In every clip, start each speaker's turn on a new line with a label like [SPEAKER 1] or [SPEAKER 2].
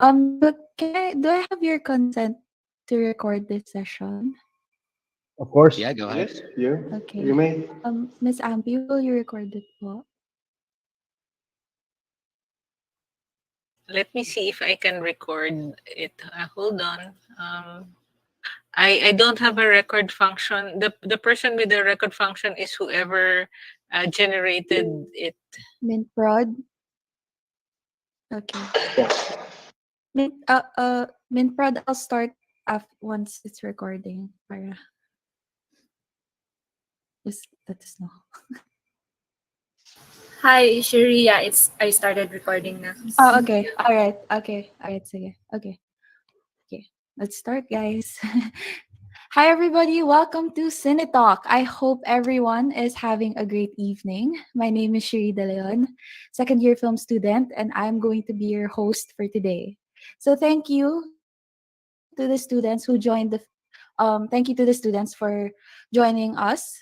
[SPEAKER 1] But do I have your consent to record this session?
[SPEAKER 2] Of course.
[SPEAKER 3] Yeah, go ahead.
[SPEAKER 4] Yes, you
[SPEAKER 1] Okay.
[SPEAKER 4] may.
[SPEAKER 1] Miss Ampi, will you record it po?
[SPEAKER 5] Let me see if I can record it. Hold on. I don't have a record function. The person with the record function is whoever generated it.
[SPEAKER 1] Mint prod? Okay.
[SPEAKER 4] Yes.
[SPEAKER 1] Mint prod, I'll start once it's recording. Para just let us know.
[SPEAKER 6] Hi, Shiri. Yeah, I started recording now.
[SPEAKER 1] Oh, okay. All right. Okay. All right. Sige. Okay. Okay. Let's start, guys. Hi, everybody. Welcome to CINETalk. I hope everyone is having a great evening. My name is Shiri De Leon, second-year film student, and I'm going to be your host for today. So thank you to the students who joined thank you to the students for joining us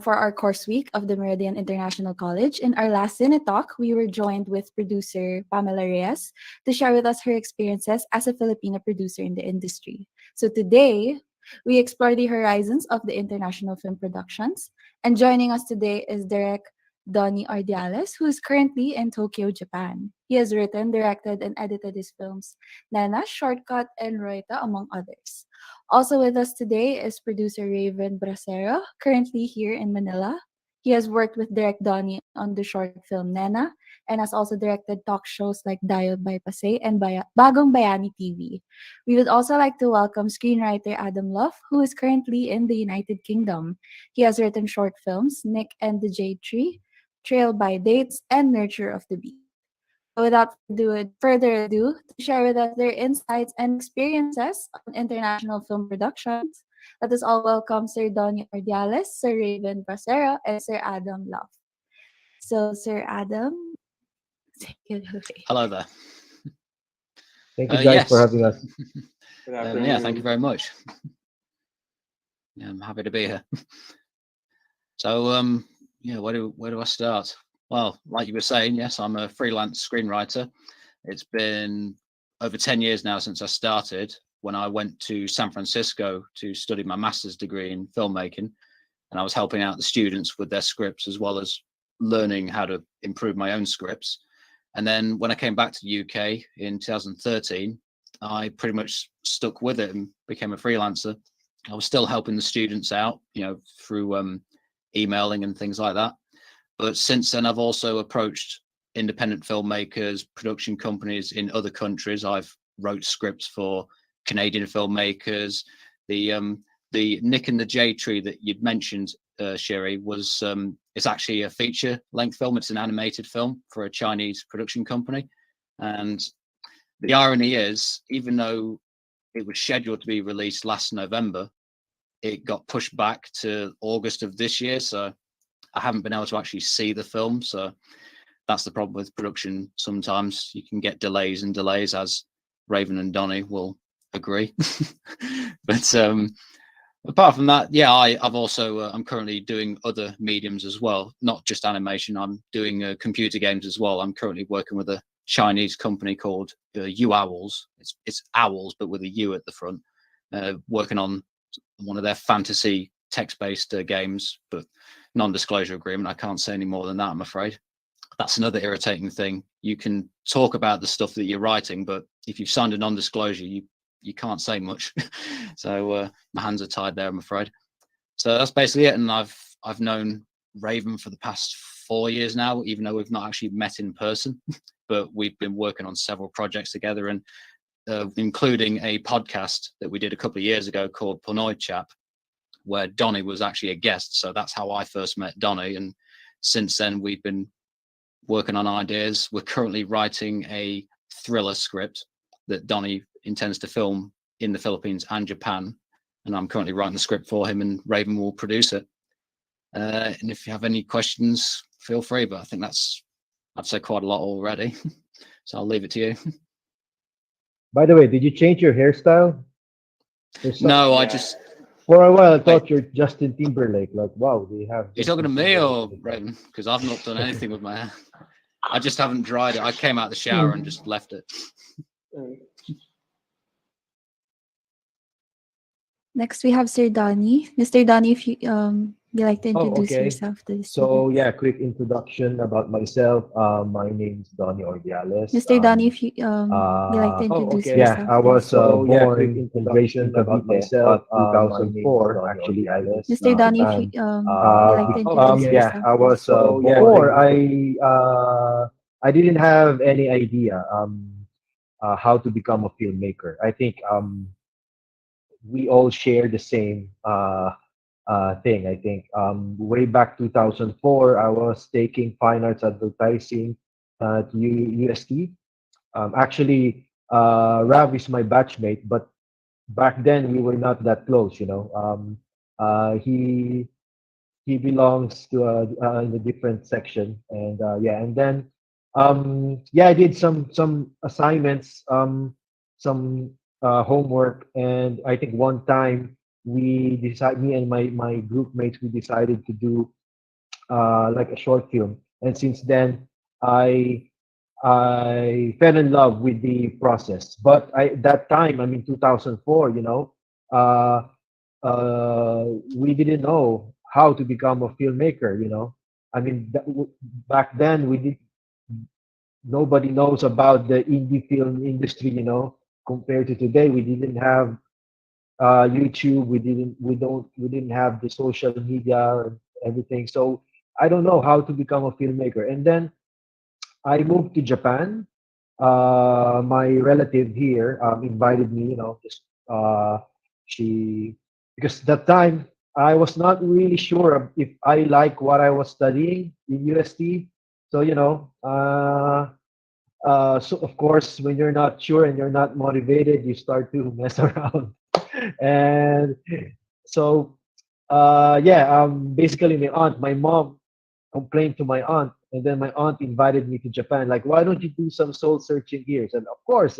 [SPEAKER 1] for our course week of the Meridian International College. In our last CINETalk, we were joined with producer Pamela Reyes to share with us her experiences as a Filipino producer in the industry. So today, we explore the horizons of the international film productions. And joining us today is Donie Ordiales, who is currently in Tokyo, Japan. He has written, directed, and edited his films Nana, Shortcut, and Roita, among others. Also with us today is producer Rav Bracero, currently here in Manila. He has worked with Direct Donnie on the short film Nena and has also directed talk shows like Dayo by Pasay and Bagong Bayani TV. We would also like to welcome screenwriter Adam Luff, who is currently in the United Kingdom. He has written short films Nick and the Jade Tree, Trail by Dates, and Nurture of the Beat. So without further ado, to share with us their insights and experiences on international film productions, let us all welcome Sir Donie Ordiales, Sir Raven Bracero, and Sir Adam Luff. So, Sir Adam, take it away.
[SPEAKER 3] Hello there.
[SPEAKER 2] Thank you guys
[SPEAKER 3] Yes.
[SPEAKER 2] for having us.
[SPEAKER 4] Good
[SPEAKER 3] Yeah,
[SPEAKER 4] afternoon.
[SPEAKER 3] thank you very much. Yeah, I'm happy to be here. So, where do I start? Well, like you were saying, yes, I'm a freelance screenwriter. It's been over 10 years now since I started, when I went to San Francisco to study my master's degree in filmmaking, and I was helping out the students with their scripts as well as learning how to improve my own scripts. And then when I came back to the UK in 2013, I pretty much stuck with it and became a freelancer. I was still helping the students out, through emailing and things like that. But since then, I've also approached independent filmmakers, production companies in other countries. I've wrote scripts for Canadian filmmakers. The Nick and the Jade Tree that you'd mentioned, Sherry, was it's actually a feature-length film. It's an animated film for a Chinese production company. And the irony is, even though it was scheduled to be released last November, it got pushed back to August of this year. So I haven't been able to actually see the film. So that's the problem with production. Sometimes you can get delays and delays, as Raven and Donnie will agree. But apart from that, yeah, I've also I'm currently doing other mediums as well, not just animation. I'm doing computer games as well. I'm currently working with a Chinese company called U Owls. It's owls, but with a U at the front. Working on one of their fantasy text-based games, but non-disclosure agreement. I can't say any more than that, I'm afraid. That's another irritating thing. You can talk about the stuff that you're writing, but if you've signed a non-disclosure, you can't say much. So my hands are tied there, I'm afraid. So that's basically it. And I've known Raven for the past 4 years now, even though we've not actually met in person. But we've been working on several projects together, and including a podcast that we did a couple of years ago called Pinoy Chap, where Donnie was actually a guest. So that's how I first met Donnie. And since then, we've been working on ideas. We're currently writing a thriller script that Donnie intends to film in the Philippines and Japan. And I'm currently writing the script for him, and Raven will produce it. And if you have any questions, feel free. But I think I've said quite a lot already. So I'll leave it to you.
[SPEAKER 2] By the way, did you change your hairstyle?
[SPEAKER 3] No, I just...
[SPEAKER 2] For a while, I thought you're Justin Timberlake. Like, wow, they have...
[SPEAKER 3] You're talking to me or Raven? Because I've not done anything with my hair. I just haven't dried it. I came out of the shower and just left it.
[SPEAKER 1] Next, we have Sir Donnie. Mr. Donnie, if you like to
[SPEAKER 2] Oh,
[SPEAKER 1] introduce
[SPEAKER 2] okay.
[SPEAKER 1] yourself to the
[SPEAKER 2] So
[SPEAKER 1] students.
[SPEAKER 2] yeah, quick introduction about myself. My name's Donie Ordiales.
[SPEAKER 1] Mr. Donnie, if you like to
[SPEAKER 2] Oh,
[SPEAKER 1] introduce
[SPEAKER 2] okay. Yeah,
[SPEAKER 1] yourself
[SPEAKER 2] I
[SPEAKER 1] to the
[SPEAKER 2] was
[SPEAKER 1] students.
[SPEAKER 2] So yeah, quick born and raised in
[SPEAKER 3] introduction about
[SPEAKER 2] Cavite,
[SPEAKER 3] myself.
[SPEAKER 2] but
[SPEAKER 3] My name is
[SPEAKER 2] 2004
[SPEAKER 3] Donie
[SPEAKER 2] actually I
[SPEAKER 3] Ordiales.
[SPEAKER 2] moved
[SPEAKER 1] Mr.
[SPEAKER 2] to
[SPEAKER 1] Donnie, if
[SPEAKER 2] Japan.
[SPEAKER 1] you like to introduce
[SPEAKER 2] Yeah,
[SPEAKER 1] yourself
[SPEAKER 2] I
[SPEAKER 1] to the
[SPEAKER 2] was
[SPEAKER 3] So
[SPEAKER 1] students.
[SPEAKER 3] yeah,
[SPEAKER 2] before I didn't have any idea how to become a filmmaker. I think we all share the same thing. I think way back 2004, I was taking fine arts advertising at UST. Actually, Rav is my batchmate, but back then we were not that close. He belongs to in a different section, and yeah, and then yeah, I did some assignments, some homework, and I think one time me and my group mates, we decided to do like a short film, and since then I I fell in love with the process. But that time, I mean 2004, uh, we didn't know how to become a filmmaker. I mean, back then nobody knows about the indie film industry. Compared to today, we didn't have YouTube. We didn't have the social media and everything. So I don't know how to become a filmmaker. And then I moved to Japan. My relative here invited me. Just she because that time I was not really sure if I like what I was studying in UST. So so of course, when you're not sure and you're not motivated, you start to mess around. And so yeah, basically my mom complained to my aunt, and then my aunt invited me to Japan. Like, why don't you do some soul searching here? And of course,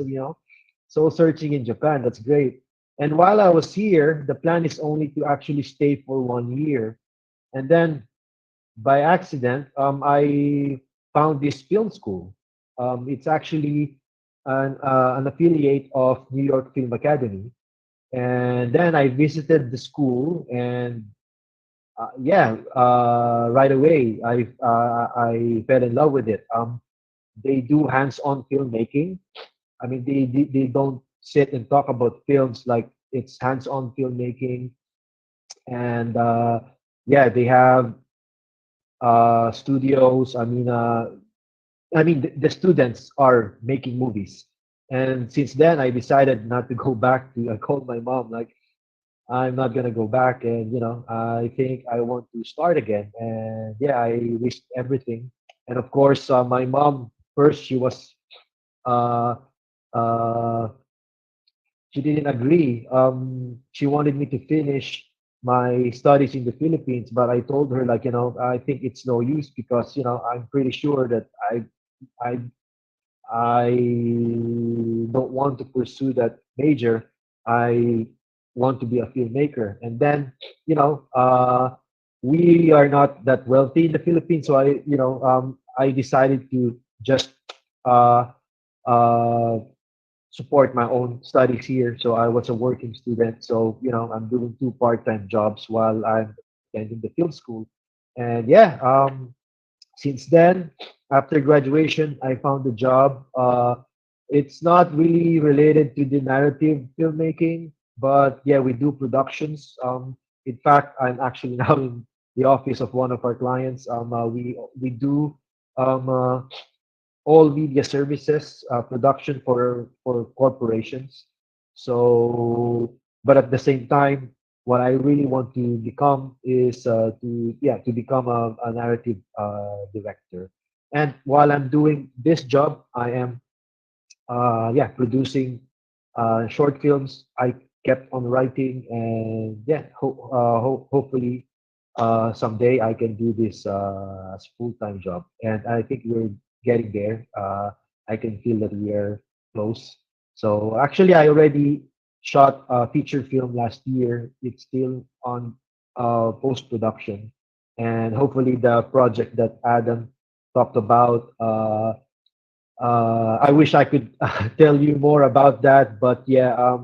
[SPEAKER 2] soul searching in Japan. That's great. And while I was here, the plan is only to actually stay for 1 year. And then by accident, I found this film school. It's actually an affiliate of New York Film Academy. And then I visited the school, and yeah, right away I fell in love with it. They do hands-on filmmaking. I mean, they don't sit and talk about films, like it's hands-on filmmaking, and yeah, they have studios. I mean, the students are making movies, and since then I decided not to go back to. I called my mom, like, I'm not gonna go back, and I think I want to start again. And yeah, I risked everything, and of course, my mom first, uh, uh, she didn't agree. She wanted me to finish my studies in the Philippines, but I told her, like, I think it's no use, because I'm pretty sure that I I don't want to pursue that major. I want to be a filmmaker. And then, we are not that wealthy in the Philippines, so I decided to just uh, uh, support my own studies here. So I was a working student. So I'm doing two part-time jobs while I'm attending the film school. And yeah, since then, after graduation, I found a job. It's not really related to the narrative filmmaking, but yeah, we do productions. In fact, I'm actually now in the office of one of our clients. We do um, uh, all media services production for corporations. So, but at the same time, what I really want to become is to become a narrative director. And while I'm doing this job, I am producing short films. I kept on writing, and yeah, hopefully someday I can do this as full-time job. And I think we're getting there. I can feel that we are close. So actually, I already shot a feature film last year. It's still on post-production, and hopefully the project that Adam talked about. I wish I could tell you more about that, but yeah,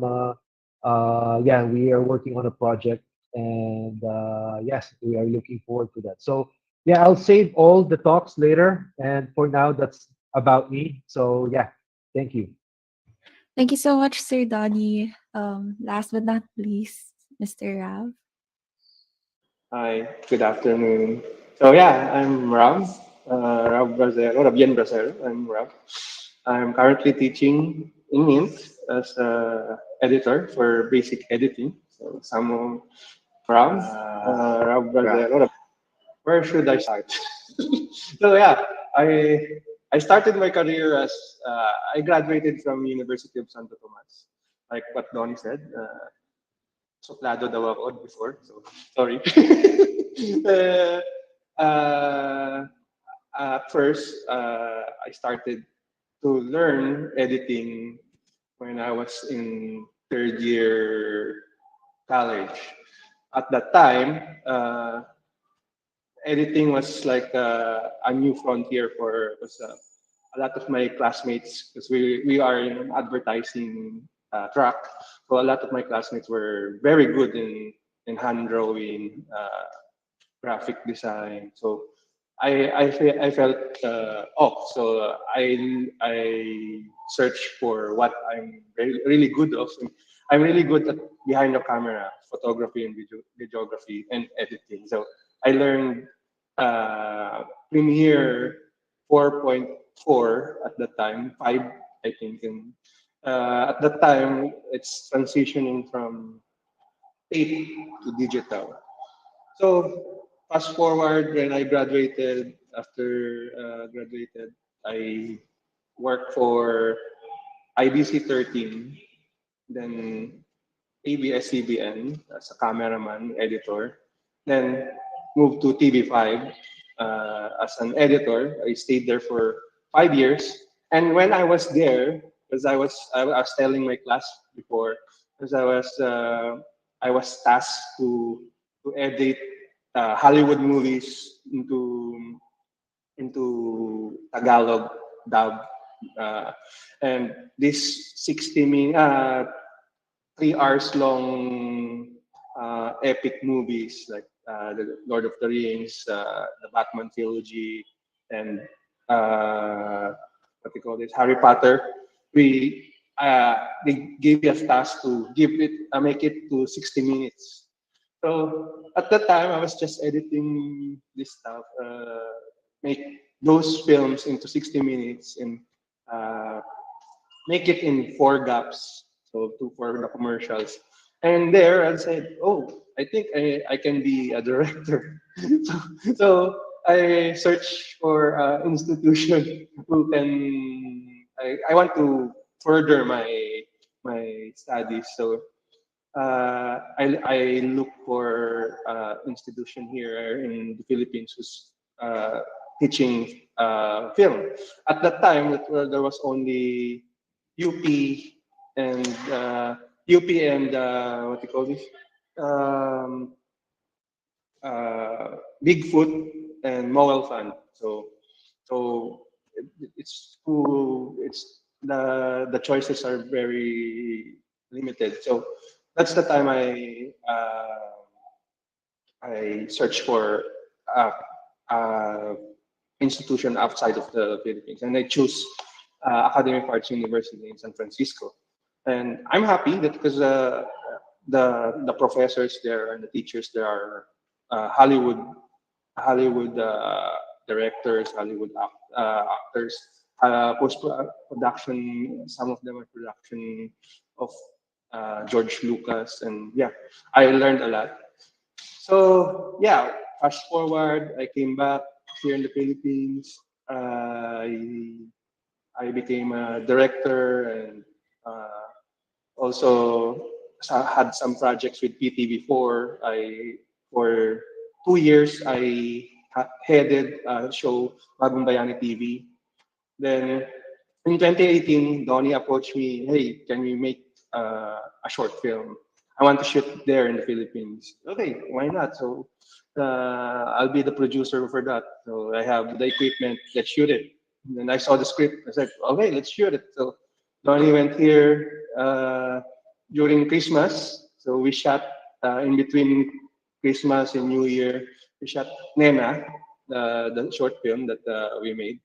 [SPEAKER 2] yeah, we are working on a project, and yes, we are looking forward to that. So yeah, I'll save all the talks later, and for now, that's about me. So yeah, thank you.
[SPEAKER 1] Thank you so much, Sir Donnie. Last but not least, Mr. Rav.
[SPEAKER 4] Hi, good afternoon. So yeah, I'm Rav, Rav Bracero, Rabian Bracero. I'm Rav. I'm currently teaching in Mint as a editor for basic editing. So some Rav, Rav Bracero. Where should I start? So yeah, I I started my career as I graduated from University of Santo Tomas, like what Donnie said. Suplado daw ako before. So, sorry. uh, uh, at first, I started to learn editing when I was in third year college. At that time, editing was like a new frontier for because a lot of my classmates, because we are in an advertising track, so a lot of my classmates were very good in hand drawing, graphic design. So I felt off. So I searched for what I'm really good of. I'm really good at behind the camera, photography and videography and editing. So I learned Premiere 4.4 at the time, 5 I think. And at that time, it's transitioning from tape to digital. So fast forward when I graduated, after graduated, I worked for IBC 13, then ABS-CBN as a cameraman, editor, then moved to TV5 as an editor. I stayed there for 5 years. And when I was there, because I was telling my class before, because I was tasked to edit Hollywood movies into Tagalog dub, uh, and this 3 hours long epic movies like the Lord of the Rings, the Batman trilogy, and what they call this Harry Potter. We they gave us task to make it to 60 minutes. So at that time, I was just editing this stuff, make those films into 60 minutes and uh, make it in 4 gaps, so two for the commercials. And there I said, oh, I think I can be a director. so I searched for an institution who can, I want to further my studies. So I look for institution here in the Philippines who's teaching film. At that time, there was only UP and what do you call this? Um, Bigfoot and Mowel Fund. So it's the choices are very limited. So that's the time I searched for a, a institution outside of the Philippines, and I choose Academy of Arts University in San Francisco. And I'm happy that because the professors there and the teachers there are Hollywood directors, actors, post production. Some of them are production of George Lucas, and yeah, I learned a lot. So yeah, fast forward, I came back here in the Philippines. I became a director and also had some projects with PT before. For 2 years headed a show Bagong Bayani TV. Then in 2018, Donnie approached me, hey, can we make a short film? I want to shoot there in the Philippines. Okay, why not? So I'll be the producer for that. So I have the equipment. Let's shoot it. And I saw the script. I said, okay, let's shoot it. So Donnie went here during Christmas. So we shot in between Christmas and New Year. We shot Nena, the short film that we made.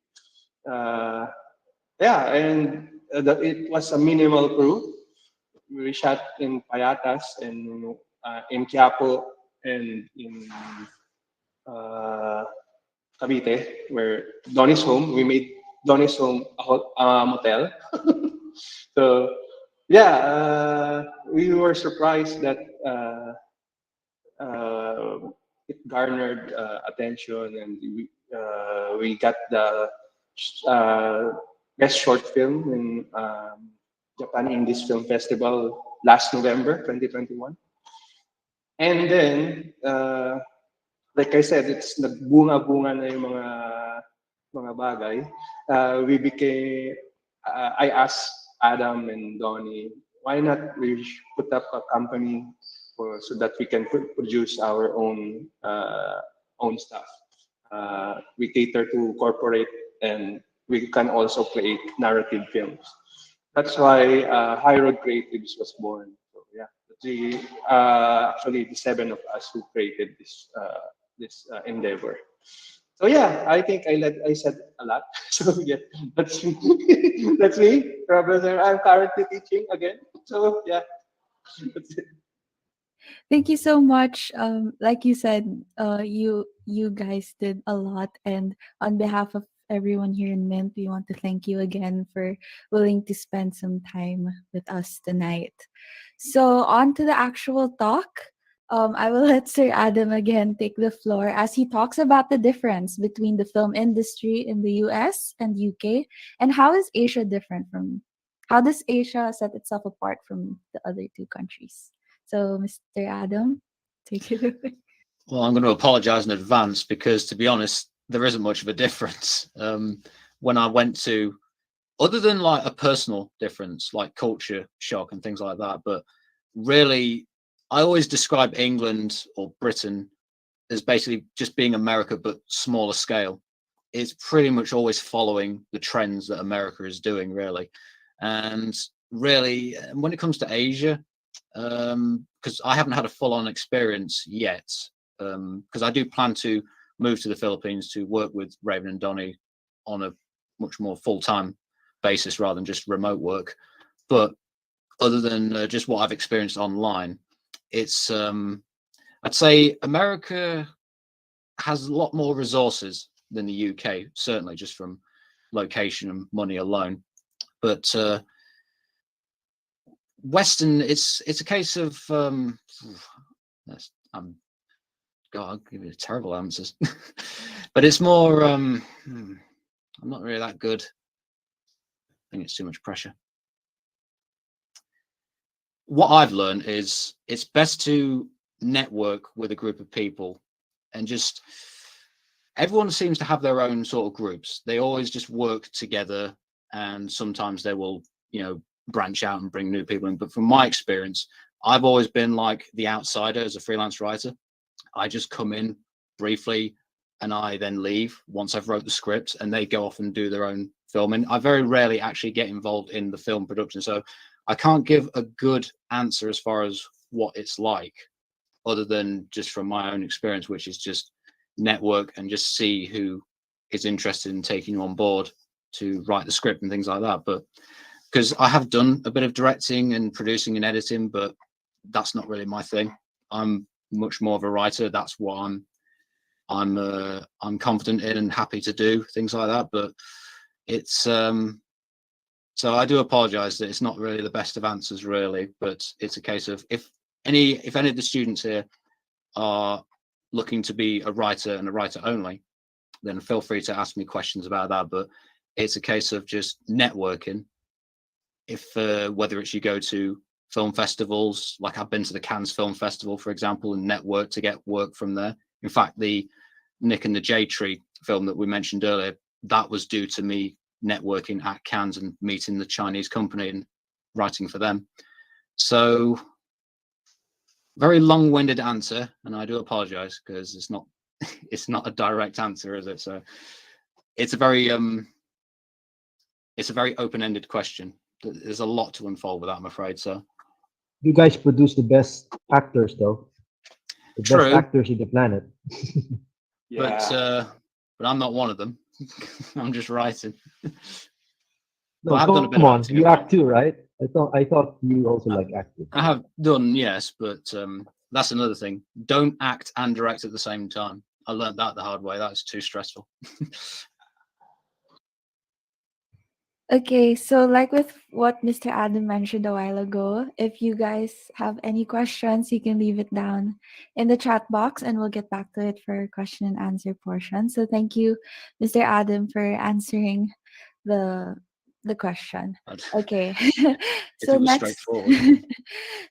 [SPEAKER 4] Yeah, and it was a minimal crew. We shot in Payatas and in Quiapo and in uh, Cavite, where Donnie's home. We made Donnie's home a motel. So yeah, we were surprised that uh, it garnered attention, and we got the uh, best short film in Japan Indies Film Festival last November 2021. And then, like I said, it's nagbunga-bunga na yung mga bagay. We became, I asked Adam and Donnie, why not we put up a company so that we can produce our own stuff. We cater to corporate, and we can also create narrative films. That's why High Road Creatives was born. So yeah, actually the seven of us who created this endeavor. So yeah, I think I said a lot. So yeah, that's me. That's me, Rav Bracero. I'm currently teaching again. So yeah, that's it.
[SPEAKER 1] Thank you so much. Like you said, you guys did a lot, and on behalf of everyone here in Mint, we want to thank you again for willing to spend some time with us tonight. So on to the actual talk. I will let Sir Adam again take the floor as he talks about the difference between the film industry in the US and UK, and how is Asia different from how does Asia set itself apart from the other two countries. So, Mr. Adam, take it away.
[SPEAKER 3] Well, I'm going to apologize in advance because, to be honest, there isn't much of a difference. When I went to, other than like a personal difference, like culture shock and things like that, but really, I always describe England or Britain as basically just being America, but smaller scale. It's pretty much always following the trends that America is doing, really. And really, when it comes to Asia, because I haven't had a full-on experience yet, because I do plan to move to the Philippines to work with Raven and Donnie on a much more full-time basis rather than just remote work. But other than just what I've experienced online, it's I'd say America has a lot more resources than the UK, certainly just from location and money alone. But Western, it's a case of God, I'll give you terrible answers, but it's more I'm not really that good. I think it's too much pressure. What I've learned is it's best to network with a group of people, and just everyone seems to have their own sort of groups. They always just work together, and sometimes they will, branch out and bring new people in. But from my experience, I've always been like the outsider as a freelance writer. I just come in briefly and I then leave once I've wrote the script, and they go off and do their own filming. I very rarely actually get involved in the film production, so I can't give a good answer as far as what it's like, other than just from my own experience, which is just network and just see who is interested in taking you on board to write the script and things like that. But because I have done a bit of directing and producing and editing, but that's not really my thing. I'm much more of a writer. That's what I'm confident in and happy to do, things like that. But it's so I do apologize that it's not really the best of answers, really. But it's a case of if any of the students here are looking to be a writer and a writer only, then feel free to ask me questions about that. But it's a case of just networking. If whether it's you go to film festivals, like I've been to the Cannes Film Festival, for example, and network to get work from there. In fact, the Nick and the J Tree film that we mentioned earlier, that was due to me networking at Cannes and meeting the Chinese company and writing for them. So very long-winded answer, and I do apologize because it's not a direct answer, is it? So it's a very it's a very open-ended question. There's a lot to unfold with that, I'm afraid. So
[SPEAKER 2] You guys produce the best actors, though. The best
[SPEAKER 3] true,
[SPEAKER 2] actors in the planet.
[SPEAKER 4] Yeah.
[SPEAKER 3] but I'm not one of them. I'm just writing.
[SPEAKER 2] No,
[SPEAKER 3] But I have done a bit
[SPEAKER 2] come
[SPEAKER 3] of
[SPEAKER 2] on.
[SPEAKER 3] acting
[SPEAKER 2] You
[SPEAKER 3] as well.
[SPEAKER 2] act too, right? I thought you also
[SPEAKER 3] I,
[SPEAKER 2] like acting.
[SPEAKER 3] I have done, yes, but that's another thing. Don't act and direct at the same time. I learned that the hard way. That's too stressful.
[SPEAKER 1] Okay, so like with what Mr. Adam mentioned a while ago, if you guys have any questions, you can leave it down in the chat box and we'll get back to it for question and answer portion. So thank you, Mr. Adam, for answering the the question. Okay.
[SPEAKER 3] If
[SPEAKER 1] so
[SPEAKER 3] it was
[SPEAKER 1] next
[SPEAKER 3] straightforward.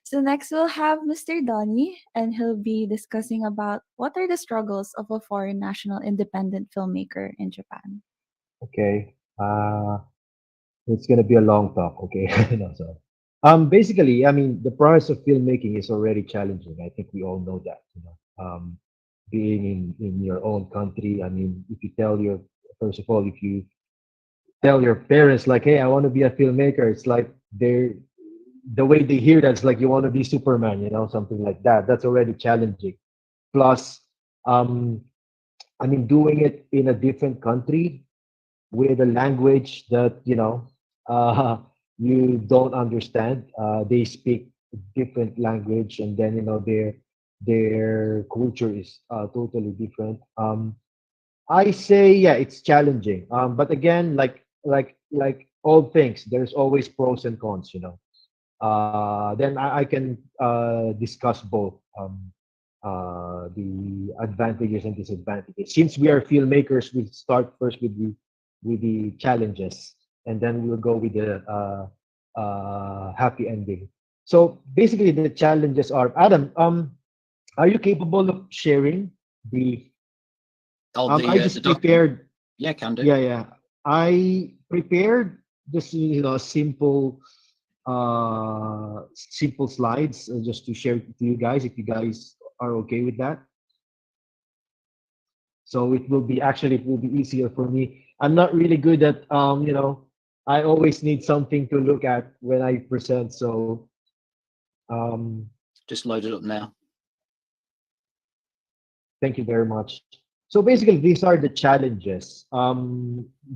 [SPEAKER 1] so next we'll have Mr. Donnie and he'll be discussing about what are the struggles of a foreign national independent filmmaker in Japan.
[SPEAKER 2] Okay. It's gonna be a long talk. Okay. No, sorry. Basically, I mean, the process of filmmaking is already challenging. I think we all know that. Being in your own country. I mean, if you tell your first of all, if you tell your parents like, "Hey, I want to be a filmmaker," it's like they're the way they hear that's like you want to be Superman, something like that. That's already challenging. Plus, um, I mean, doing it in a different country with a language that uh, you don't understand. They speak different language, and then their culture is totally different. I say, yeah, it's challenging. But again, like all things, there's always pros and cons. Then I can discuss both the advantages and disadvantages. Since we are filmmakers, we start first with the challenges, and then we'll go with the happy ending. So basically, the challenges are Adam. Are you capable of sharing the?
[SPEAKER 3] Oh,
[SPEAKER 2] I
[SPEAKER 3] the
[SPEAKER 2] just
[SPEAKER 3] document.
[SPEAKER 2] prepared.
[SPEAKER 3] Yeah, can do.
[SPEAKER 2] Yeah, yeah. I prepared just simple slides just to share to you guys if you guys are okay with that. So it will be easier for me. I'm not really good at I always need something to look at when I present. So um
[SPEAKER 3] Just load it up now.
[SPEAKER 2] thank you very much. So basically these are the challenges.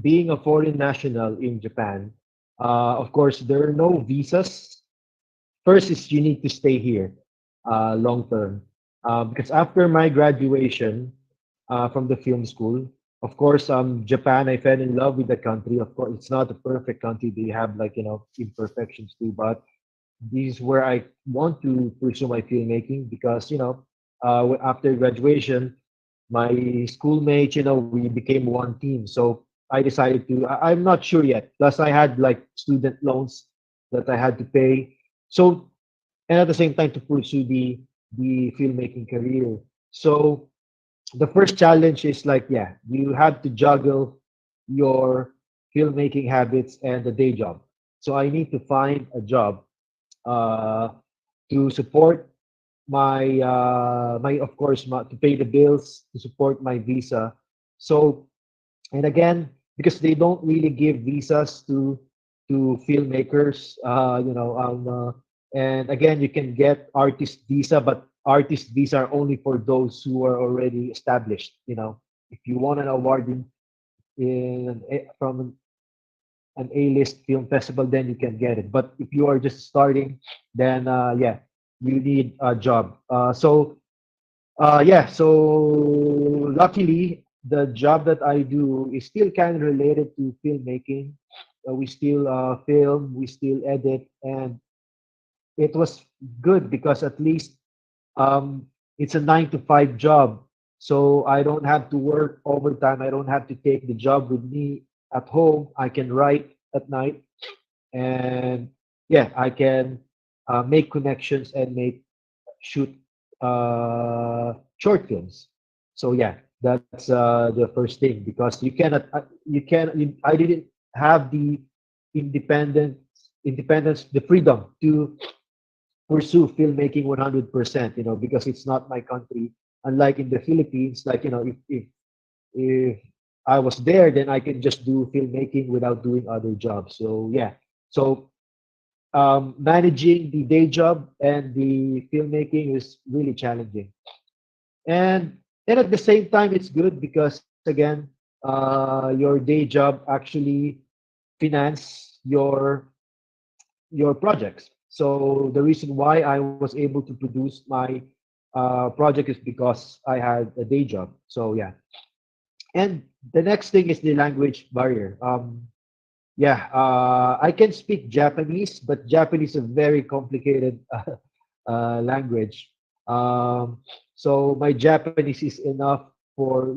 [SPEAKER 2] Being a foreign national in Japan, of course there are no visas. First is you need to stay here long term. Because after my graduation from the film school, of course, Japan, I fell in love with the country. Of course, it's not a perfect country. They have like, imperfections too, but this is where I want to pursue my filmmaking because, after graduation, my schoolmates, we became one team. So I decided I'm not sure yet. Plus, I had like student loans that I had to pay. So and at the same time to pursue the filmmaking career. So the first challenge is like, yeah, you have to juggle your filmmaking habits and the day job. So I need to find a job uh, to support my of course to pay the bills to support my visa. So and again, because they don't really give visas to filmmakers, and again, you can get artist visa, but artist visa are only for those who are already established. If you want an award from an A-list film festival, then you can get it. But if you are just starting, then yeah, you need a job. So luckily, the job that I do is still kind of related to filmmaking. We still film, we still edit, and it was good because at least it's a 9 to 5 job. So I don't have to work overtime. I don't have to take the job with me at home. I can write at night, and yeah, I can make connections and shoot short films. So yeah, that's the first thing because I didn't have the independent independence, the freedom to pursue filmmaking 100%. Because it's not my country. Unlike in the Philippines, like if I was there, then I can just do filmmaking without doing other jobs. So yeah, so managing the day job and the filmmaking is really challenging. And then at the same time, it's good because again, your day job actually finance your projects. So the reason why I was able to produce my project is because I had a day job. So yeah, and the next thing is the language barrier. Yeah, I can speak Japanese, but Japanese is a very complicated language. Um, so my Japanese is enough for,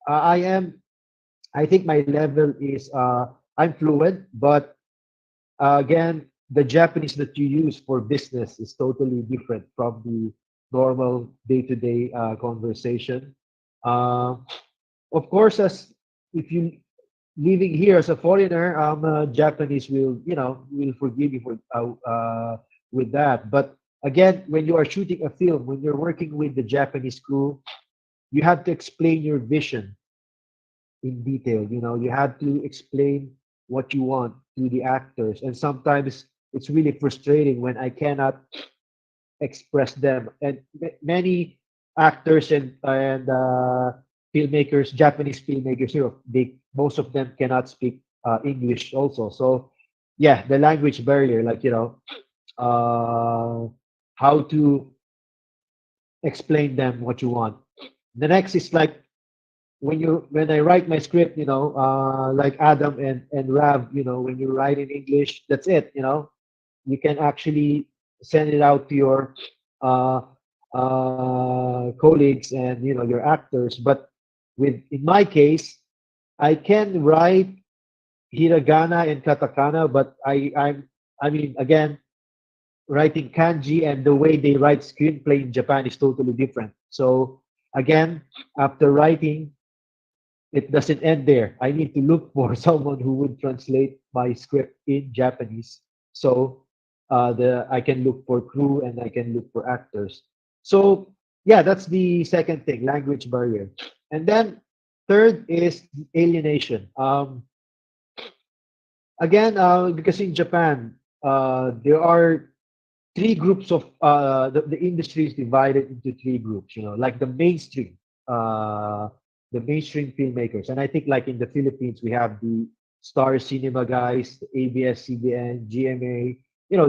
[SPEAKER 2] I think my level is, I'm fluent, but again, the Japanese that you use for business is totally different from the normal day-to-day conversation. Uh, of course, as if you living here as a foreigner, Japanese will, will forgive you for with that. But again, when you are shooting a film, when you're working with the Japanese crew, you have to explain your vision in detail. You have to explain what you want to the actors, and sometimes it's really frustrating when I cannot express them. And many actors and filmmakers, Japanese filmmakers, they most of them cannot speak English also. So yeah, the language barrier, like how to explain them what you want. The next is like when I write my script, like Adam and Rav, when you write in English, that's it. You can actually send it out to your uh, colleagues and your actors. But in my case, I can write hiragana and katakana, but I mean again, writing kanji and the way they write screenplay in Japan is totally different. So again, after writing, it doesn't end there. I need to look for someone who would translate my script in Japanese. So the I can look for crew and I can look for actors. So yeah, that's the second thing, language barrier. And then third is alienation. Again, because in Japan, there are three groups of the industry is divided into three groups, like uh the mainstream filmmakers. And I think like in the Philippines we have the Star Cinema guys, the ABS-CBN, GMA,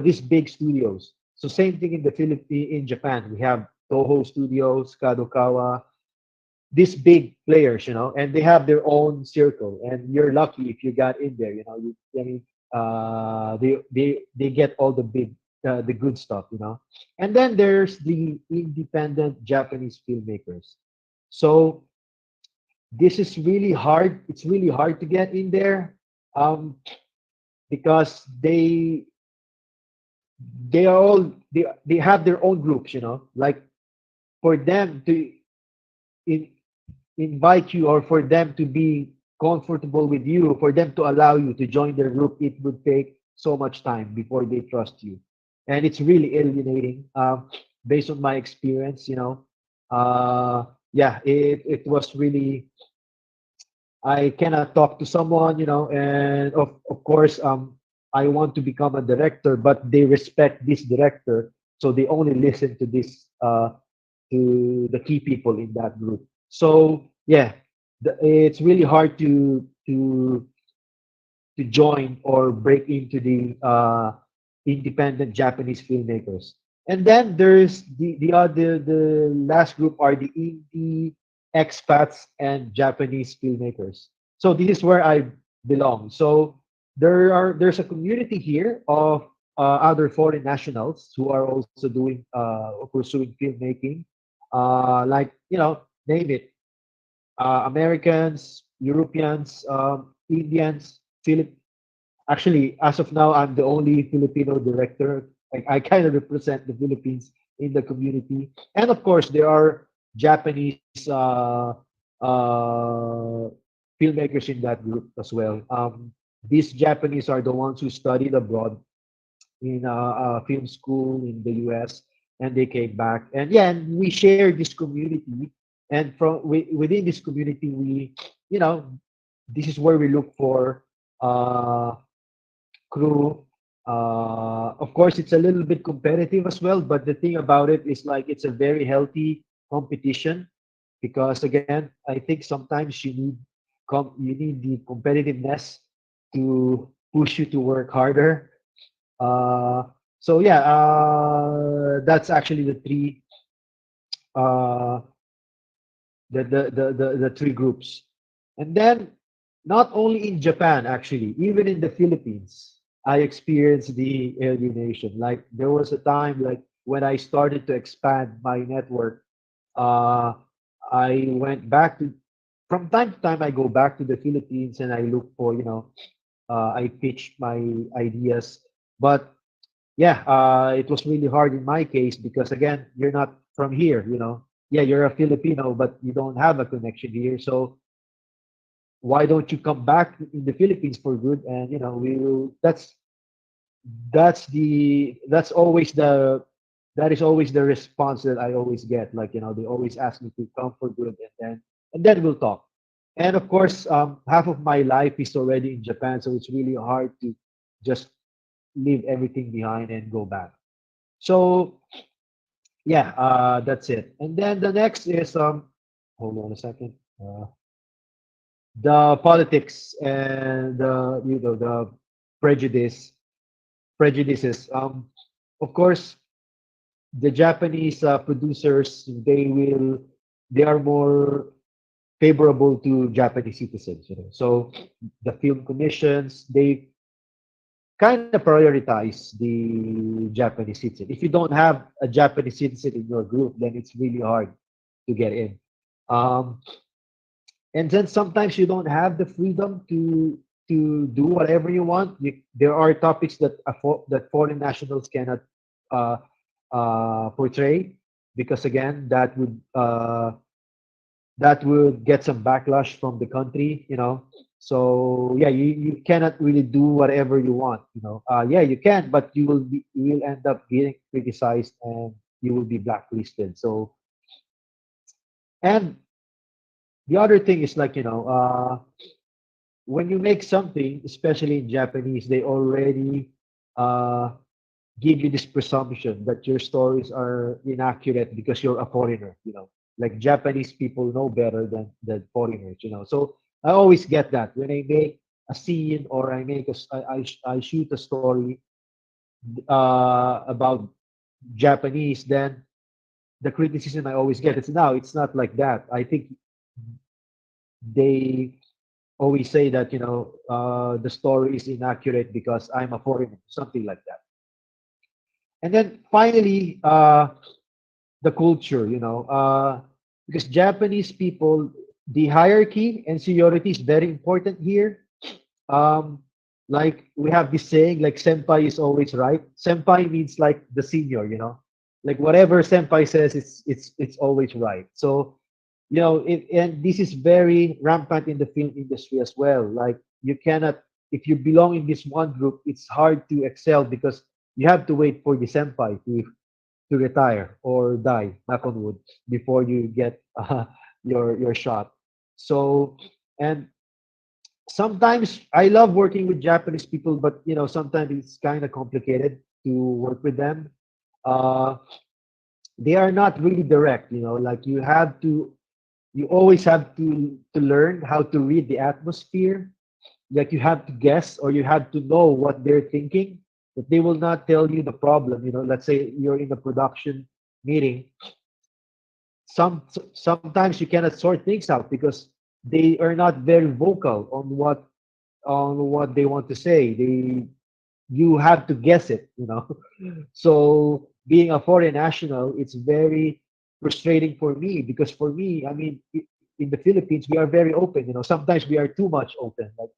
[SPEAKER 2] these big studios. So same thing in the Philippines. In Japan we have Toho Studios, Kadokawa, these big players, and they have their own circle, and you're lucky if you got in there. I mean, they get all the good stuff, And then there's the independent Japanese filmmakers. So this is really hard. It's really hard to get in there, um, because they are all they have their own groups, Like for them to in, invite you, or for them to be comfortable with you, for them to allow you to join their group, it would take so much time before they trust you. And it's really alienating, based on my experience, yeah, it was really, I cannot talk to someone, and of course, I want to become a director, but they respect this director, so they only listen to the key people in that group. So yeah, it's really hard to join or break into the independent Japanese filmmakers. And then there's the last group are the indie expats and Japanese filmmakers. So this is where I belong. So there's a community here of other foreign nationals who are also doing pursuing filmmaking, like name it, Americans, Europeans, Indians, Philip. Actually, as of now, I'm the only Filipino director. I kind of represent the Philippines in the community, and of course, there are Japanese filmmakers in that group as well. These Japanese are the ones who studied abroad in a film school in the US, and they came back. And yeah, and we share this community. And within this community, we, you know, this is where we look for uh, crew. Of course, it's a little bit competitive as well, but the thing about it is like it's a very healthy competition because again, I think sometimes you need the competitiveness to push you to work harder. Uh, so yeah, that's actually the three uh, the three groups. And then not only in Japan, actually, even in the Philippines, I experienced the alienation. Like there was a time like when I started to expand my network, uh, I went back to from time to time I go back to the Philippines and I look for, I pitch my ideas. But yeah, it was really hard in my case because again, you're not from here. Yeah, you're a Filipino, but you don't have a connection here. So why don't you come back in the Philippines for good? And we will. That's always the response that I always get. Like they always ask me to come for good, and then we'll talk. And of course, half of my life is already in Japan, so it's really hard to just leave everything behind and go back. So yeah, that's it. And then the next is hold on a second. The politics and the prejudice prejudices. Of course, the Japanese producers they are more favorable to Japanese citizens. So the film commissions they kind of prioritize the Japanese citizen. If you don't have a Japanese citizen in your group, then it's really hard to get in. Um, and then sometimes you don't have the freedom to do whatever you want. There are topics that foreign nationals cannot uh, portray because again that would get some backlash from the country. So yeah, you cannot really do whatever you want. Yeah, you can, but you will end up getting criticized and you will be blacklisted. So and the other thing is like when you make something, especially in Japanese, they already uh, give you this presumption that your stories are inaccurate because you're a foreigner. Like Japanese people know better than foreigners. So I always get that when I make a scene or I make I shoot a story about Japanese, then the criticism I always get is now it's not like that. I think they always say that the story is inaccurate because I'm a foreigner, something like that. And then finally, the culture, because Japanese people, the hierarchy and seniority is very important here. Um, like we have this saying, like senpai is always right. Senpai means like the senior. Like whatever senpai says, it's always right. So and this is very rampant in the film industry as well. Like you cannot, if you belong in this one group, it's hard to excel because you have to wait for the senpai to retire or die, knock on wood, before you get your shot. So, and sometimes I love working with Japanese people, but sometimes it's kind of complicated to work with them. Uh, they are not really direct. Like you always have to learn how to read the atmosphere. Like you have to guess or you have to know what they're thinking, but they will not tell you the problem. Let's say you're in a production meeting. Sometimes you cannot sort things out because they are not very vocal on what they want to say. You have to guess it. So being a foreign national, it's very frustrating for me because for me, I mean, in the Philippines, we are very open. Sometimes we are too much open. Like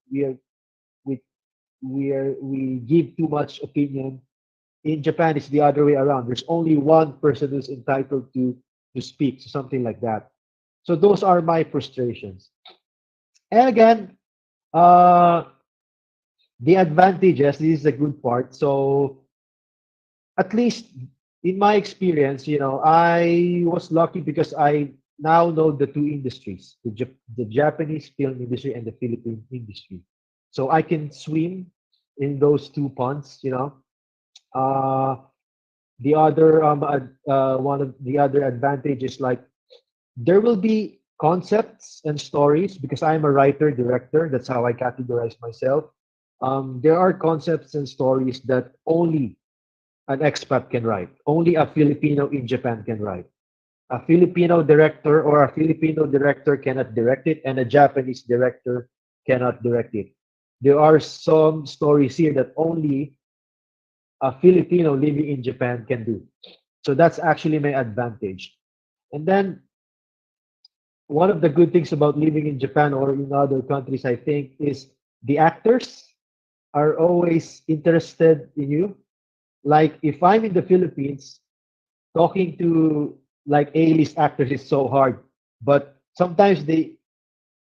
[SPEAKER 2] we give too much opinion. In Japan, it's the other way around. There's only one person who's entitled to speak, so something like that. So those are my frustrations. And again, uh, the advantages. This is a good part. So at least in my experience, I was lucky because now know the two industries, the Japanese film industry and the Philippine industry. So I can swim in those two ponds, you know. Uh, the other one of the other advantages, like there will be concepts and stories because I'm a writer director. That's how I categorize myself. There are concepts and stories that only an expat can write. Only a Filipino in Japan can write. A Filipino director or a Filipino director cannot direct it, and a Japanese director cannot direct it. There are some stories here that only a Filipino living in Japan can do. So that's actually my advantage. And then one of the good things about living in Japan or in other countries, I think, is the actors are always interested in you. Like if I'm in the Philippines, talking to like A-list actors is so hard. But sometimes they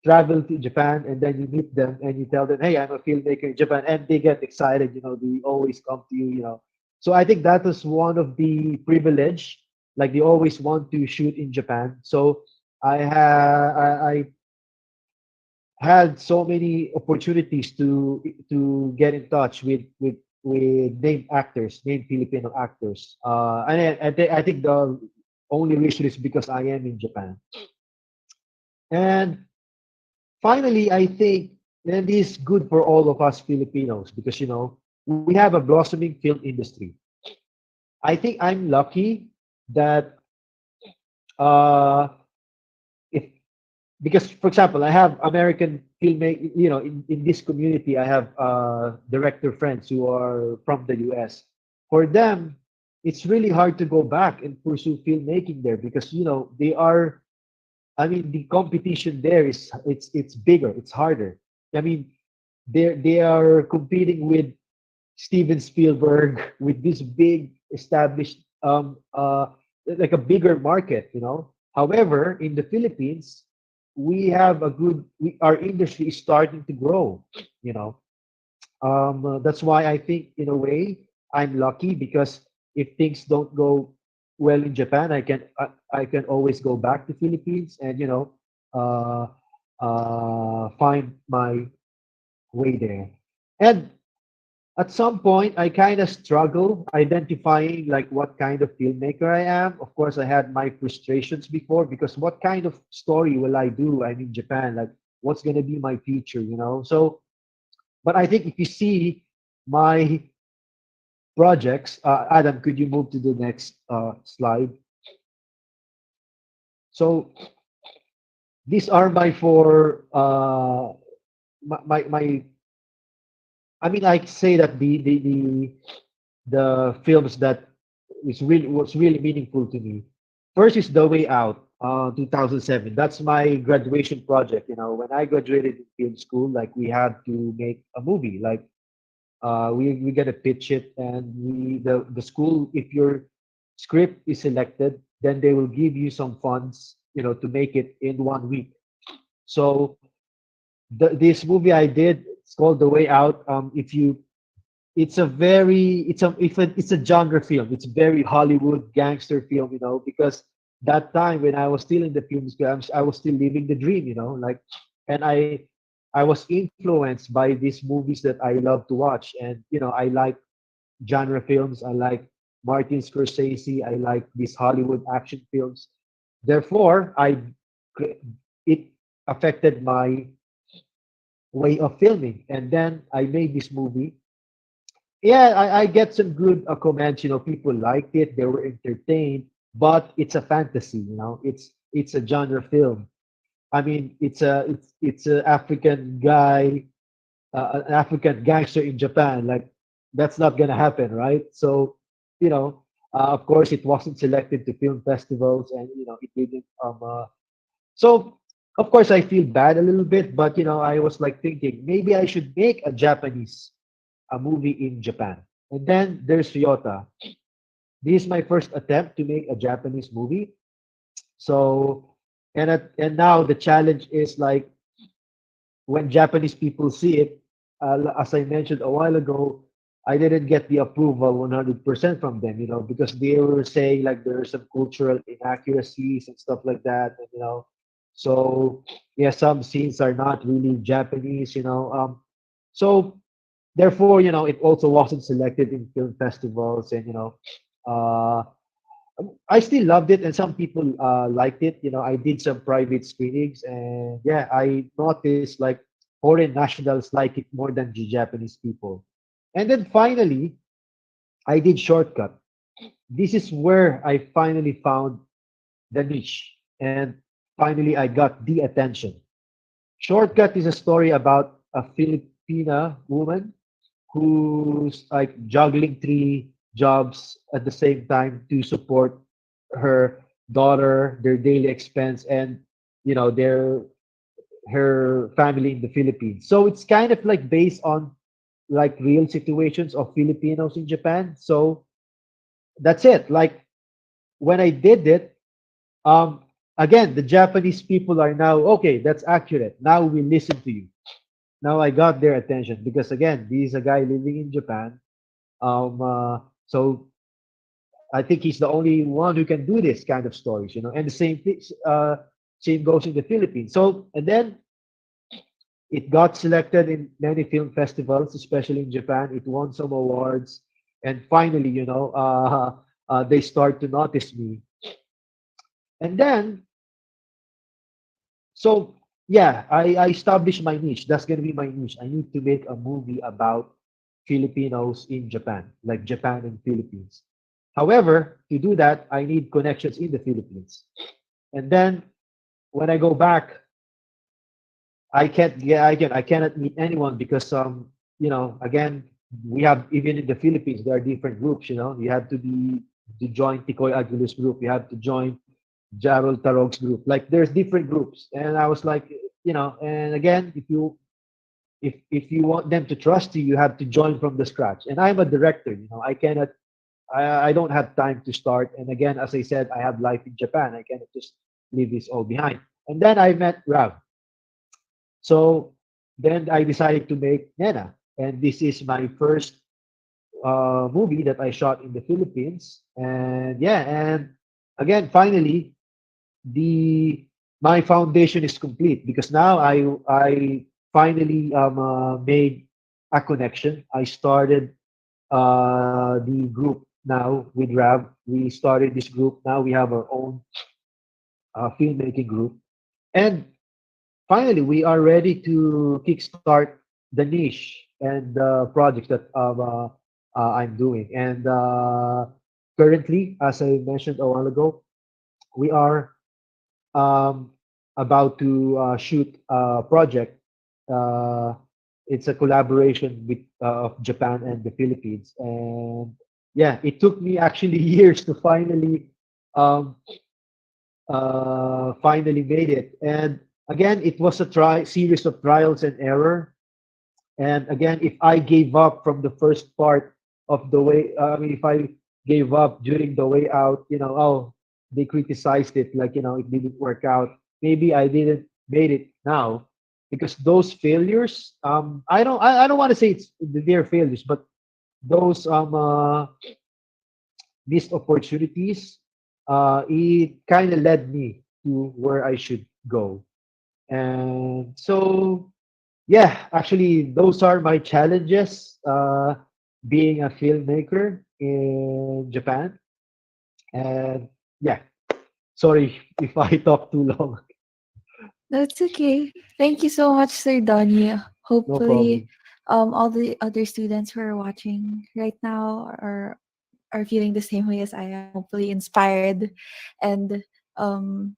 [SPEAKER 2] travel to Japan and then you meet them and you tell them, hey, I'm a filmmaker in Japan, and they get excited, you know, they always come to you, you know. So I think that is one of the privilege, like they always want to shoot in Japan. So I had so many opportunities to get in touch with named actors, named Filipino actors. I think the only reason is because I am in Japan. And finally, I think that is good for all of us Filipinos because you know we have a blossoming film industry. I think I'm lucky that uh, if because for example, I have American filmmaker, you know, in this community, I have director friends who are from the US. For them, it's really hard to go back and pursue filmmaking there because you know they are. I mean, the competition there is it's bigger, it's harder. I mean, they are competing with Steven Spielberg with this big established like a bigger market, you know. However, in the Philippines, we have a good our industry is starting to grow, you know. That's why I think in a way I'm lucky because if things don't go well in Japan, I can always go back to Philippines and you know uh, find my way there. And at some point, I kind of struggle identifying like what kind of filmmaker I am. Of course, I had my frustrations before because what kind of story will I do? I'm in Japan. Like, what's gonna be my future? You know. So, but I think if you see my projects, Adam, could you move to the next slide? So these are my four my I mean I say that the films that is really was really meaningful to me. First is The Way Out, 2007. That's my graduation project. You know, when I graduated in film school, like we had to make a movie. Like we gotta pitch it, and the school, if your script is selected, then they will give you some funds, you know, to make it in 1 week. So this movie I did, it's called The Way Out. If you it's a very it's a genre film. It's very Hollywood gangster film, you know, because that time when I was still in the film school, I was still living the dream, you know, like, and I was influenced by these movies that I love to watch, and you know, I like genre films. I like Martin Scorsese. I like these Hollywood action films. Therefore, it affected my way of filming, and then I made this movie. Yeah, I get some good comments. You know, people liked it. They were entertained, but it's a fantasy. You know, it's a genre film. I mean, it's a African guy, an African gangster in Japan. Like that's not gonna happen, right? So, you know, of course, it wasn't selected to film festivals, and you know, it didn't. So of course, I feel bad a little bit, but you know, I was like thinking maybe I should make a Japanese a movie in Japan. And then there's Ryota. This is my first attempt to make a Japanese movie. So, and now the challenge is like when Japanese people see it, as I mentioned a while ago, I didn't get the approval 100% from them, because they were saying like there are some cultural inaccuracies and stuff like that, and. So yeah, some scenes are not really Japanese. So therefore, it also wasn't selected in film festivals, and uh, I still loved it, and some people liked it. I did some private screenings, and yeah, I noticed like foreign nationals like it more than the Japanese people. And then finally, I did Shortcut. This is where I finally found the niche, and finally I got the attention. Shortcut is a story about a Filipina woman who's like juggling three jobs at the same time to support her daughter, their daily expense, and their her family in the Philippines. So it's kind of like based on like real situations of Filipinos in Japan. So that's it. Like when I did it, um, again, the Japanese people are now okay. That's accurate. Now we listen to you. Now I got their attention because again, he's a guy living in Japan. So I think he's the only one who can do this kind of stories. And the same goes in the Philippines. So and then it got selected in many film festivals, especially in Japan. It won some awards, and finally, they start to notice me. And then, so yeah, I established my niche. That's gonna be my niche. I need to make a movie about Filipinos in Japan, like Japan and Philippines. However, to do that, I need connections in the Philippines. And then when I go back, I can't yeah, I cannot meet anyone because again, we have even in the Philippines there are different groups. You have to join Tikoy Aguilar's group, you have to join Jarol Tarog's group. Like there's different groups. And I was like, and again, if you want them to trust you, you have to join from the scratch. And I'm a director. I don't have time to start. And again, as I said, I have life in Japan. I cannot just leave this all behind. And then I met Rav. So then I decided to make Nena. And this is my first movie that I shot in the Philippines. And yeah, and again, finally, the my foundation is complete because now I finally made a connection. I started the group now with Rav. We started this group. Now we have our own filmmaking group. And finally, we are ready to kickstart the niche and the projects that I'm doing. And currently, as I mentioned a while ago, we are um, about to shoot a project. Uh, it's a collaboration with of Japan and the Philippines, and yeah, it took me actually years to um, finally made it. And again, it was a series of trials and error. And again, if I gave up from the first part of the way, I mean, if I gave up during the way out, oh, they criticized it, like, it didn't work out. Maybe I didn't made it now because those failures, I don't want to say it's their failures, but those missed opportunities, it kind of led me to where I should go. And so, yeah, actually, those are my challenges being a filmmaker in Japan. And yeah, sorry if I talk too long.
[SPEAKER 1] That's okay. Thank you so much, Sir Donnie.
[SPEAKER 2] No
[SPEAKER 1] Hopefully,
[SPEAKER 2] problem.
[SPEAKER 1] all the other students who are watching right now are feeling the same way as I am. Hopefully, inspired and um,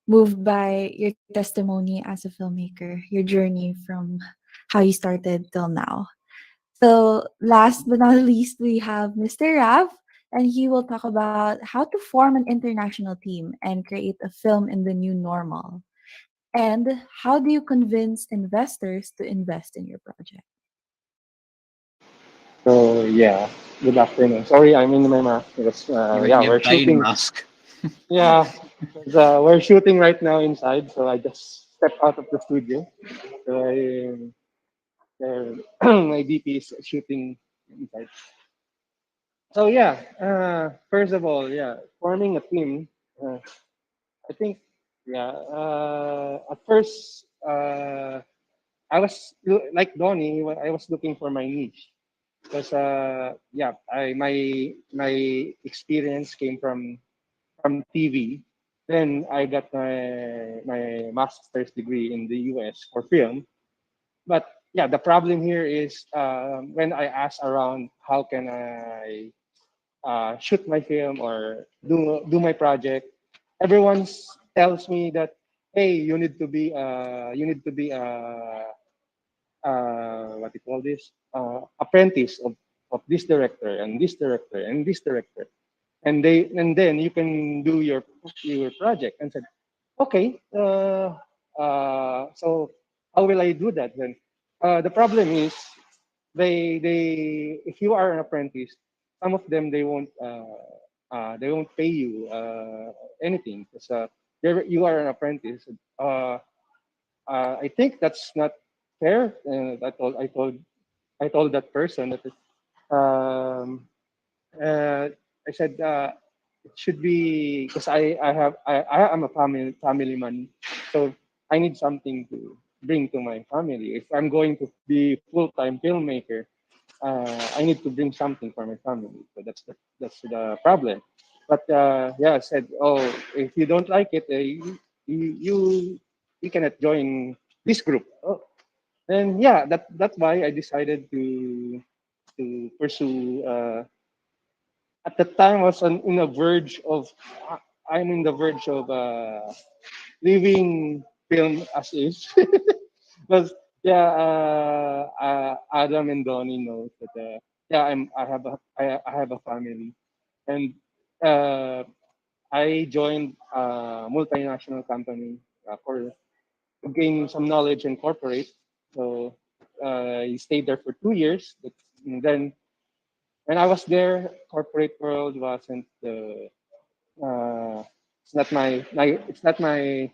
[SPEAKER 1] moved by your testimony as a filmmaker, your journey from how you started till now. So, last but not least, we have Mr. Rav, and he will talk about how to form an international team and create a film in the new normal. And how do you convince investors to invest in your project?
[SPEAKER 4] So yeah, good afternoon. Sorry, I'm in my mask because
[SPEAKER 3] You're in
[SPEAKER 4] yeah,
[SPEAKER 3] your
[SPEAKER 4] we're
[SPEAKER 3] Bane
[SPEAKER 4] shooting.
[SPEAKER 3] mask.
[SPEAKER 4] Yeah, 'cause, we're shooting right now inside, so I just stepped out of the studio. So my DP is shooting inside. So yeah, first of all, yeah, forming a team. I think yeah. At first, I was like Donnie. I was looking for my niche because yeah, my experience came from TV. Then I got my master's degree in the U.S. for film. But yeah, the problem here is when I ask around how can I shoot my film or do my project, everyone tells me that hey, you need to be what you call this apprentice of this director and this director and this director, and then you can do your project. And said, okay, so how will I do that then? The problem is they if you are an apprentice, some of them they won't pay you anything because you are an apprentice. I think that's not fair. I told that person that um, I said it should be because I am a family man, so I need something to bring to my family. If I'm going to be full time filmmaker, I need to bring something for my family. So that's the problem. But yeah, I said, oh, if you don't like it, you you cannot join this group. Oh, and yeah, that's why I decided to pursue. At the time, I was in the verge of. I'm in the verge of leaving film as is. But yeah, Adam and Donnie knows that. Yeah, I have a family, and uh, I joined a multinational company for to gain some knowledge and corporate. So I stayed there for 2 years. But and then when I was there, corporate world wasn't the. It's not it's not my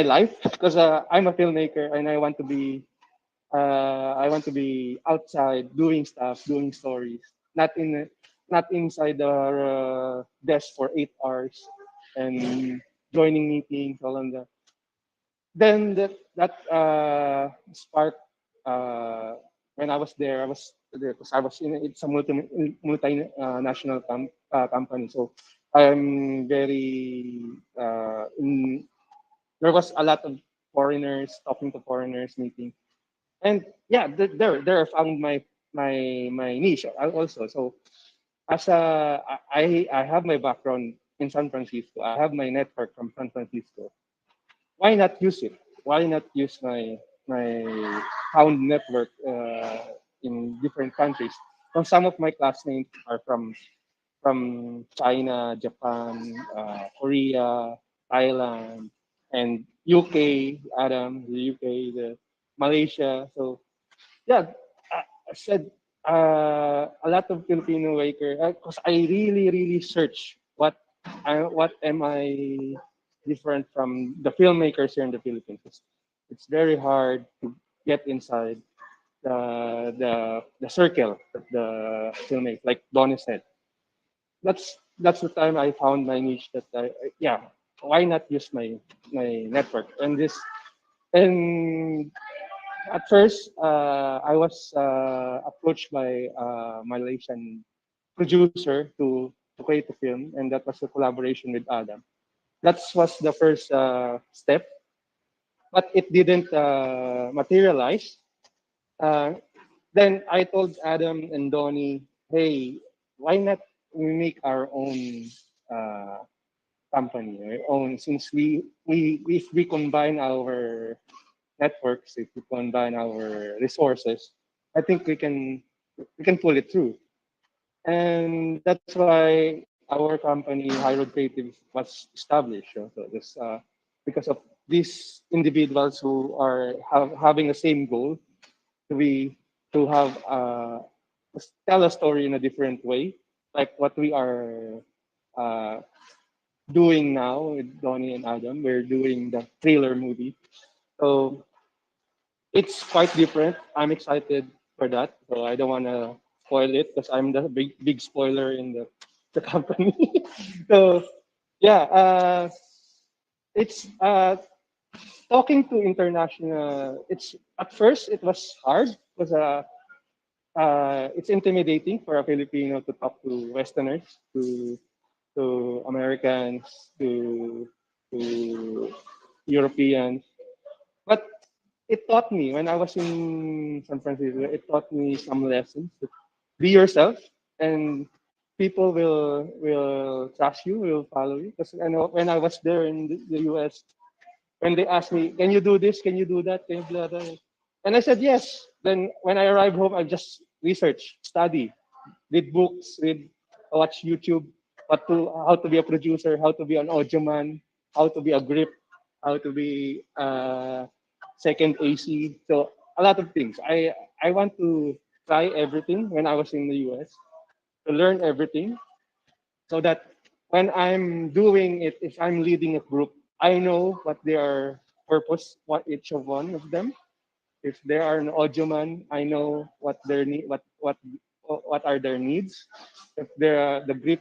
[SPEAKER 4] life because I'm a filmmaker and I want to be outside doing stuff, doing stories, not inside the desk for 8 hours and joining meetings, all of that. Then that spark when I was there, I was there because I was in it's a multinational company, so I'm very in. There was a lot of foreigners talking to foreigners meeting, and yeah, there I found my niche also. So as a I have my background in San Francisco. I have my network from San Francisco. Why not use it? Why not use my found network in different countries? So some of my classmates are from China, Japan, Korea, Thailand, and UK. Adam, the UK, the Malaysia. So yeah, I said a lot of Filipino maker because I really search what am I different from the filmmakers here in the Philippines. It's very hard to get inside the circle of the filmmakers, like Donnie said. That's the time I found my niche. That yeah, why not use my network and this and at first, I was approached by a Malaysian producer to create a film, and that was a collaboration with Adam. That was the first step, but it didn't materialize. Uh, then I told Adam and Donnie, "Hey, why not we make our own uh, company, our own? Since we if we combine our networks, if we combine our resources, I think we can pull it through. And that's why our company, High Road Creative, was established. So this because of these individuals who are having the same goal to be to have tell a story in a different way, like what we are uh, doing now with Donnie and Adam. We're doing the thriller movie. So it's quite different. I'm excited for that. So I don't want to spoil it because I'm the big spoiler in the company. So yeah, it's talking to international. It's at first it was hard because it's intimidating for a Filipino to talk to Westerners, to Americans, to Europeans. But it taught me when I was in San Francisco. It taught me some lessons. Be yourself, and people will trust you, will follow you. Because I know when I was there in the U.S., when they asked me, "Can you do this? Can you do that? Can you blah, blah?" And I said yes. Then when I arrived home, I just research, study, read books, watch YouTube, how to be a producer, how to be an audio man, how to be a grip, how to be second AC. So a lot of things. I want to try everything when I was in the US to learn everything so that when I'm doing it, if I'm leading a group, I know what their purpose, what each of one of them. If they are an audio man, I know what their need, what are their needs. If they're the grip,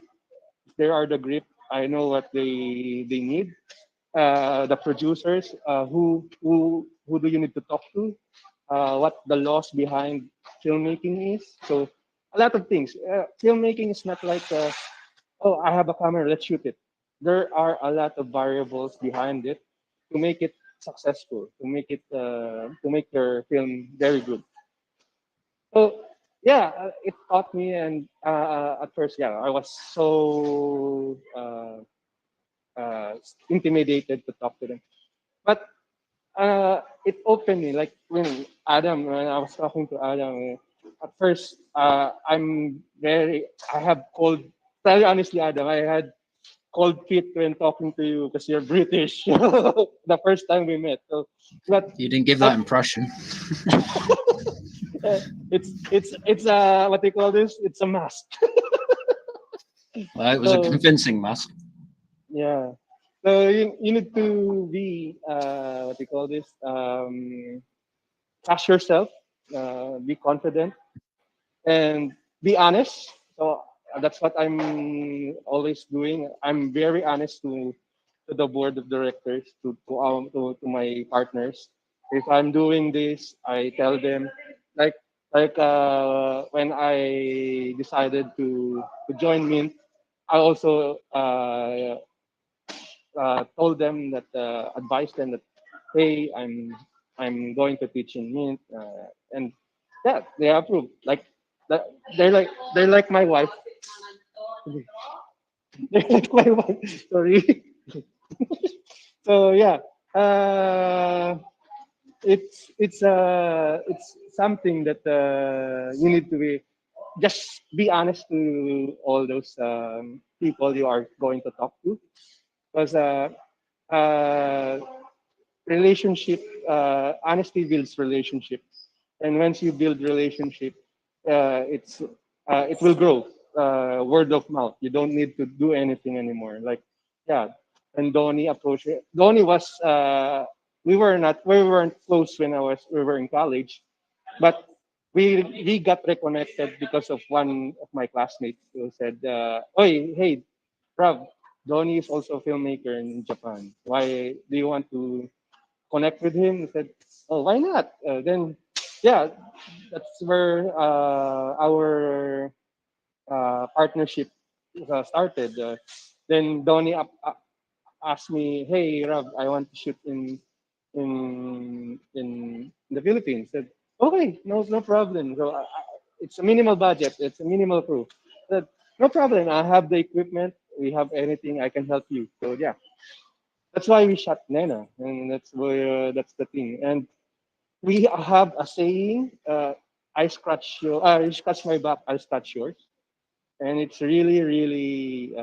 [SPEAKER 4] if they are the grip, I know what they need. The producers, who do you need to talk to? What the laws behind filmmaking is. So a lot of things. Filmmaking is not like oh, I have a camera, let's shoot it. There are a lot of variables behind it to make it successful, to make your film very good. So yeah, it taught me, and at first, yeah, I was so intimidated to talk to them. But it opened me, like when I was talking to Adam. At first, I have cold. Tell you honestly, Adam, I had cold feet when talking to you because you're British. The first time we met. So, but
[SPEAKER 3] You didn't give that
[SPEAKER 4] but
[SPEAKER 3] impression.
[SPEAKER 4] it's what they call this? It's a mask.
[SPEAKER 3] Well, it was a
[SPEAKER 4] So
[SPEAKER 3] convincing mask.
[SPEAKER 4] yeah. So you need to be what they call this? Trust yourself, be confident, and be honest. So that's what I'm always doing. I'm very honest to the board of directors, to my partners. If I'm doing this, I tell them, like when I decided to join Mint, I also told them that advised them that hey, I'm going to teach in Mint, and yeah, they approve. Like that, they're like my wife. They're like my wife. Sorry. So yeah, uh, it's something that you need to be honest to all those people you are going to talk to, because uh, relationship honesty builds relationship, and once you build relationship, it will grow, word of mouth. You don't need to do anything anymore. Like yeah, and Donnie approached it. Donnie was we weren't close when we were in college, but we got reconnected because of one of my classmates who said, "Oh, hey, Rav, Donnie is also a filmmaker in Japan. Why do you want to connect with him?" He said, "Oh, why not?" Then, yeah, that's where our partnership started. Then Donnie asked me, "Hey, Rob, I want to shoot in the Philippines." I said, "Okay, no problem." So it's a minimal budget. It's a minimal crew. I said, "No problem. I have the equipment. We have anything. I can help you." So yeah, that's why we shot Nena, and that's the thing. And we have a saying, you scratch my back, I'll scratch yours. And it's really, really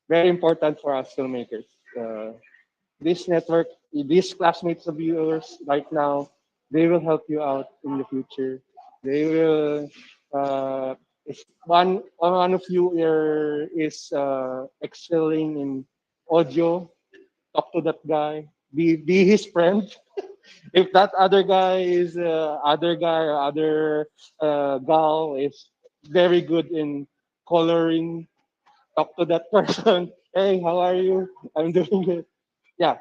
[SPEAKER 4] very important for us filmmakers. This network, these classmates of yours right now, they will help you out in the future. They will, if one of you is excelling in audio, talk to that guy, be his friend. If that other guy or other gal is very good in coloring, talk to that person. Hey, how are you? I'm doing good. Yeah,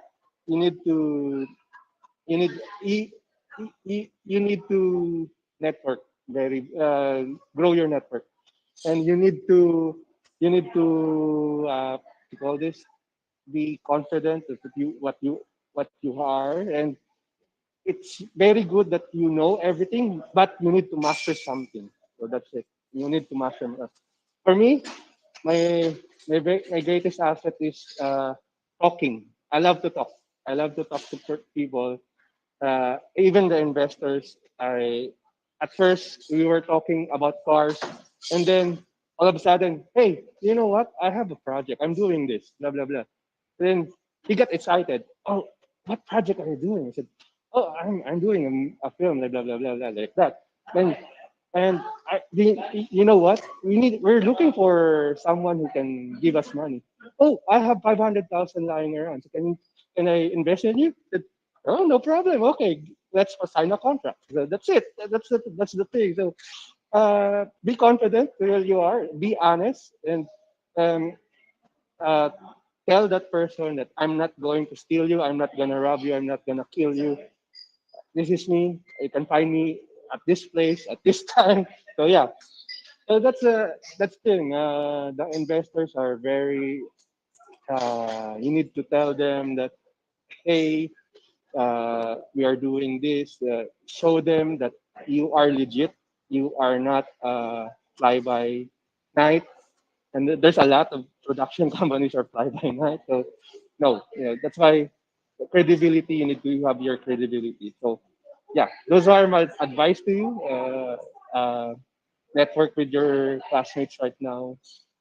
[SPEAKER 4] you need to you need you need to network very grow your network, and you need to to call this, be confident that what you are, and it's very good that you know everything, but you need to master something. So that's it. You need to master. For me, my my greatest asset is talking. I love to talk. I love to talk to people. Even the investors. I At first we were talking about cars, and then all of a sudden, hey, you know what? I have a project. I'm doing this. Blah blah blah. Then he got excited. Oh, what project are you doing? I said, oh, I'm doing a film. Blah blah blah blah blah like that. Then and you know what? We're looking for someone who can give us money. Oh, I have 500,000 lying around. So can I invest in you? I said, oh, no problem. Okay, let's sign a contract. So that's it. That's the thing. So be confident where you are. Be honest, and um, uh, tell that person that I'm not going to steal you. I'm not gonna rob you. I'm not gonna kill you. This is me. You can find me at this place at this time. So yeah, so that's the thing. The investors are very. You need to tell them that, hey, we are doing this. Show them that you are legit. You are not fly by night. And there's a lot of production companies are fly by night. So no, that's why credibility. You need to have your credibility. So yeah, those are my advice to you. Network with your classmates right now.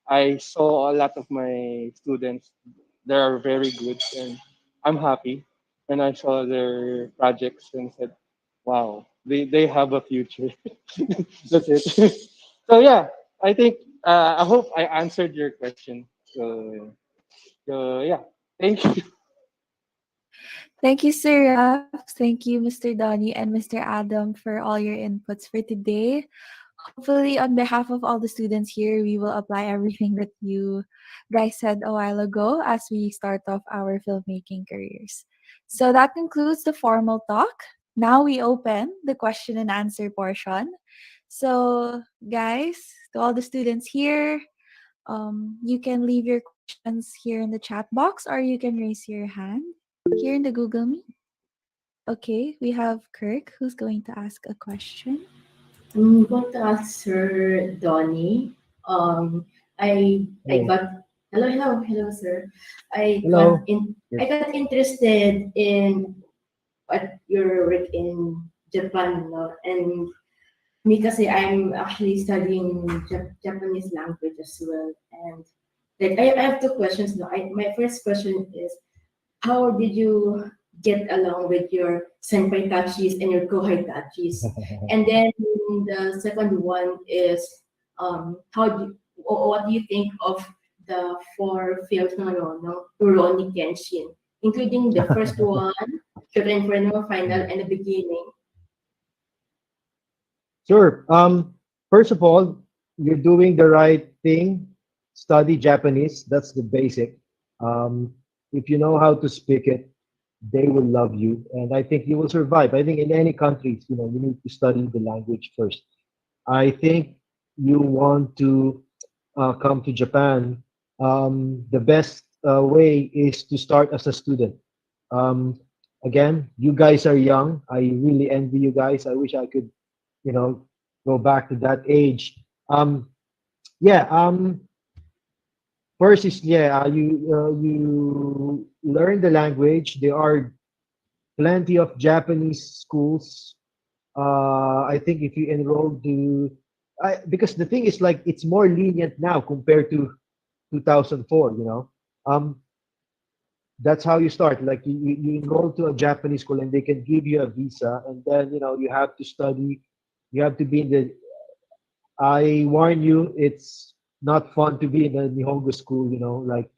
[SPEAKER 4] I saw a lot of my students. They are very good, and I'm happy. And I saw their projects and said, "Wow, they have a future." That's it. So yeah, I think I hope I answered your question. So yeah, thank you.
[SPEAKER 1] Thank you, Sir Raf. Thank you, Mr. Donnie and Mr. Adam, for all your inputs for today. Hopefully, on behalf of all the students here, we will apply everything that you guys said a while ago as we start off our filmmaking careers. So that concludes the formal talk. Now we open the question and answer portion. So, guys, to all the students here, you can leave your questions here in the chat box or you can raise your hand here in the Google Meet. Okay, we have Kirk who's going to ask a question.
[SPEAKER 7] I'm going to ask Sir Donnie. I
[SPEAKER 2] Hello.
[SPEAKER 7] got hello sir. I got
[SPEAKER 2] Hello.
[SPEAKER 7] in
[SPEAKER 2] Yes.
[SPEAKER 7] I got interested in what your work in Japan, no? And me kasi I'm actually studying Japanese language as well. And like I have two questions now. My first question is, how did you get along with your senpai tachis and your kohai tachis? And then the second one is, what do you think of the four films no Rurouni Kenshin, including the first one, Children Inferno, Final, and the Beginning?
[SPEAKER 2] Sure. First of all, you're doing the right thing. Study Japanese. That's the basic. Um, if you know how to speak it, they will love you, and I think you will survive. I think in any countries, you need to study the language first. I think you want to come to Japan. The best way is to start as a student. Um, Again, you guys are young. I really envy you guys. I wish I could you know go back to that age. Yeah. First is, yeah, you learn the language. There are plenty of Japanese schools. I think if you enroll because the thing is, like, it's more lenient now compared to 2004. That's how you start. Like, you enroll to a Japanese school and they can give you a visa, and then you have to study. You have to be in the I warn you, it's not fun to be in a Nihongo school, like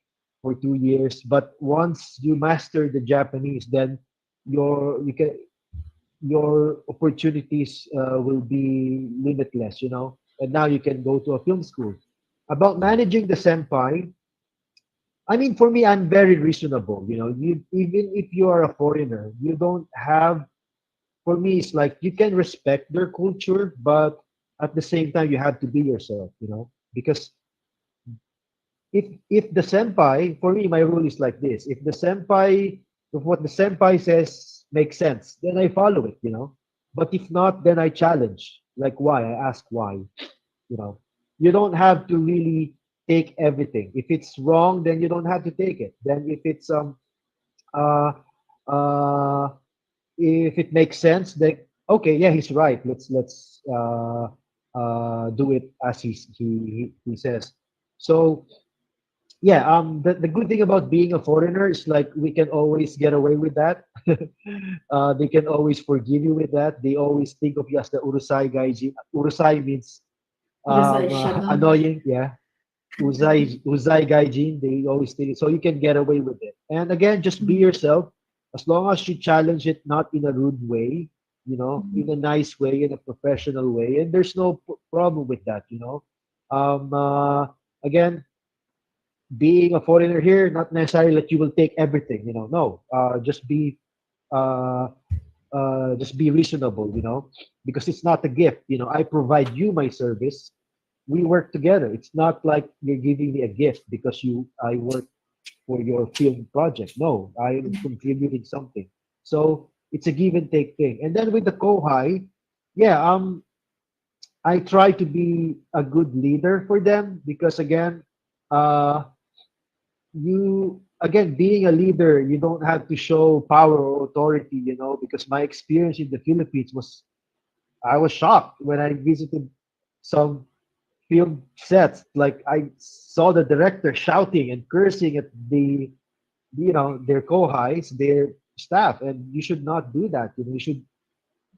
[SPEAKER 2] for 2 years. But once you master the Japanese, then you can your opportunities will be limitless, you know. And now you can go to a film school. About managing the senpai, I mean, for me, I'm very reasonable. You know, you even if you are a foreigner, you don't have. For me, it's like you can respect their culture, but at the same time, you have to be yourself. You know, because if the senpai, for me, my rule is like this: if what the senpai says makes sense, then I follow it. You know, but if not, then I challenge. Like why? I ask why. You know, you don't have to really take everything. If it's wrong, then you don't have to take it. Then uh uh if it makes sense, then okay, yeah, he's right. Let's do it as he says. So yeah, the good thing about being a foreigner is like we can always get away with that. They can always forgive you with that. They always think of you as the urusai gaijin. Urusai means
[SPEAKER 7] Just like shut up.
[SPEAKER 2] annoying, yeah. Uzai gaijin, they always think so you can get away with it. And again, just be
[SPEAKER 7] Mhm.
[SPEAKER 2] yourself. As long as you challenge it, not in a rude way, you know, in a nice way, in a professional way, and there's no problem with that, you know. Again, being a foreigner here, not necessarily that you will take everything, you know. No, uh, just be reasonable, you know, because it's not a gift. You know, I provide you my service. We work together. It's not like you're giving me a gift because I work for your film project. No, I am contributing something. So it's a give and take thing. And then with the Kohai, yeah, I try to be a good leader for them because uh, being a leader, you don't have to show power or authority, you know, because my experience in the Philippines was I was shocked when I visited some film sets. Like I saw the director shouting and cursing at their co-highs, their staff, and you should not do that. You know, you should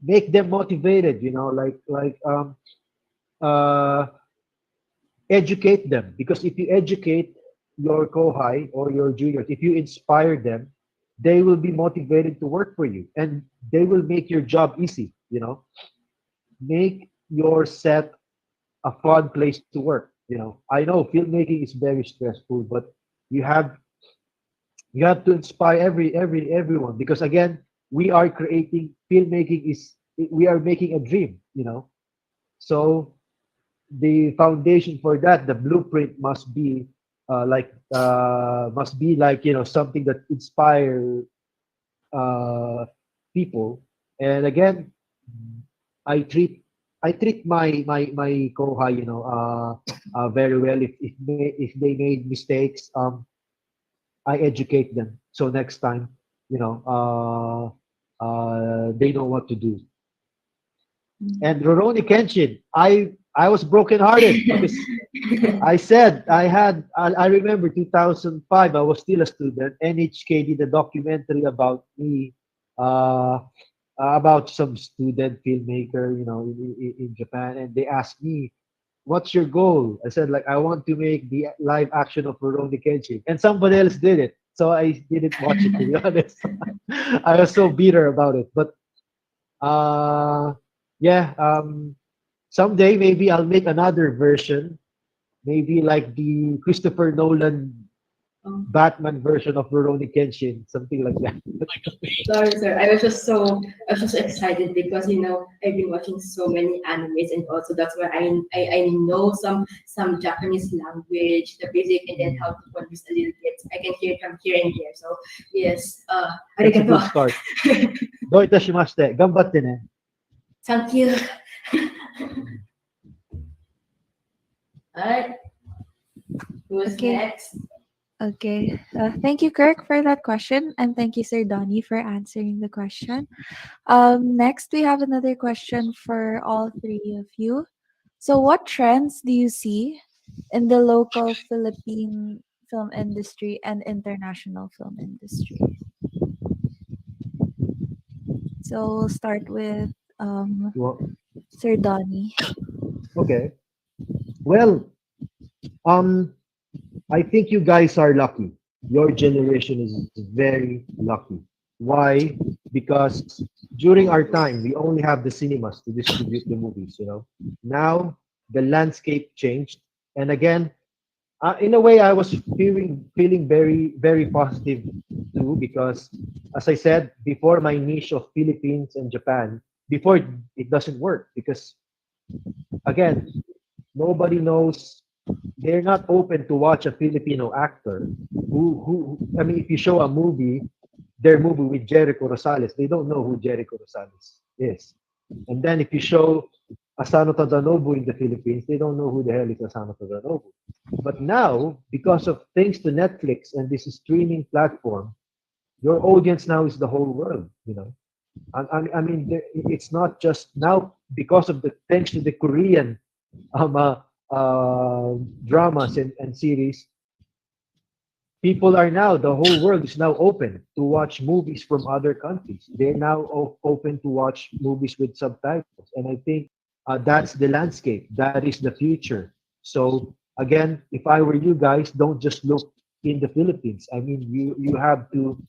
[SPEAKER 2] make them motivated. You know, uh, educate them because if you educate your co-high or your juniors, if you inspire them, they will be motivated to work for you, and they will make your job easy. You know, make your set a fun place to work. You know, I know filmmaking is very stressful, but you have you have to inspire everyone because again, we are creating filmmaking is we are making a dream. You know, so the foundation for that, the blueprint must be like something that inspire uh, people. And again, I treat I treat my co-high, very well. If they made mistakes, I educate them. So next time, they know what to do. And Rurouni Kenshin, I was brokenhearted because I said I remember 2005, I was still a student. NHK did a documentary about me, uh, about some student filmmaker, in Japan, and they asked me, "What's your goal?" I said, like, I want to make the live action of Rurouni Kenshin, and somebody else did it, so I didn't watch it, to be honest. I was so bitter about it, but uh, yeah, someday maybe I'll make another version, maybe like the Christopher Nolan
[SPEAKER 7] Oh,
[SPEAKER 2] Batman version of Rurouni Kenshin, something like that.
[SPEAKER 7] sorry, sir. I was just excited because I've been watching so many animes, and also that's why I know some Japanese language, the basic, and then how to converse a little bit. I can hear it from here and there. So yes,
[SPEAKER 2] That's a
[SPEAKER 7] arigato.
[SPEAKER 2] good start. Do itashimashite. Gambatte ne.
[SPEAKER 7] Thank you. Alright, who's
[SPEAKER 1] Okay.
[SPEAKER 7] next?
[SPEAKER 1] Okay. Thank you, Kirk, for that question, and thank you, Sir Donnie, for answering the question. Next, we have another question for all three of you. So, what trends do you see in the local Philippine film industry and international film industry? So, we'll start with
[SPEAKER 2] Well,
[SPEAKER 1] Sir Donnie.
[SPEAKER 2] okay. Well, um, I think you guys are lucky. Your generation is very lucky. Why? Because during our time, we only have the cinemas to distribute the movies. Now the landscape changed, and again, in a way, I was feeling very very positive too, because as I said before, my niche of Philippines and Japan before, it doesn't work because again, nobody knows. They're not open to watch a Filipino actor who I mean, if you show a movie, their movie with Jericho Rosales, they don't know who Jericho Rosales is. And then if you show Asano Tadanobu in the Philippines, they don't know who the hell is Asano Tadanobu. But now, because of thanks to Netflix and this streaming platform, your audience now is the whole world. I mean, it's not just now because of the thanks to the Korean um, uh, dramas and series. People are now, the whole world is now open to watch movies from other countries. They're now open to watch movies with subtitles. And I think that's the landscape. That is the future. So again, if I were you guys, don't just look in the Philippines. I mean, you have to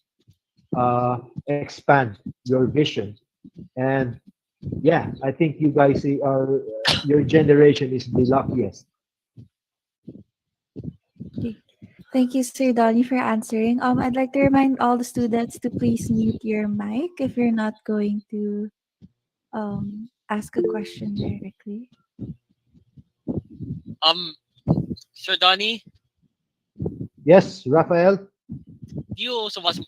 [SPEAKER 2] expand your vision. And yeah, I think you guys are, your generation is the luckiest.
[SPEAKER 1] Okay. Thank you, Sir Donnie, for answering. I'd like to remind all the students to please mute your mic if you're not going to ask a question directly.
[SPEAKER 8] Um, Sir Donnie,
[SPEAKER 2] Yes, Raphael?
[SPEAKER 8] do you also watch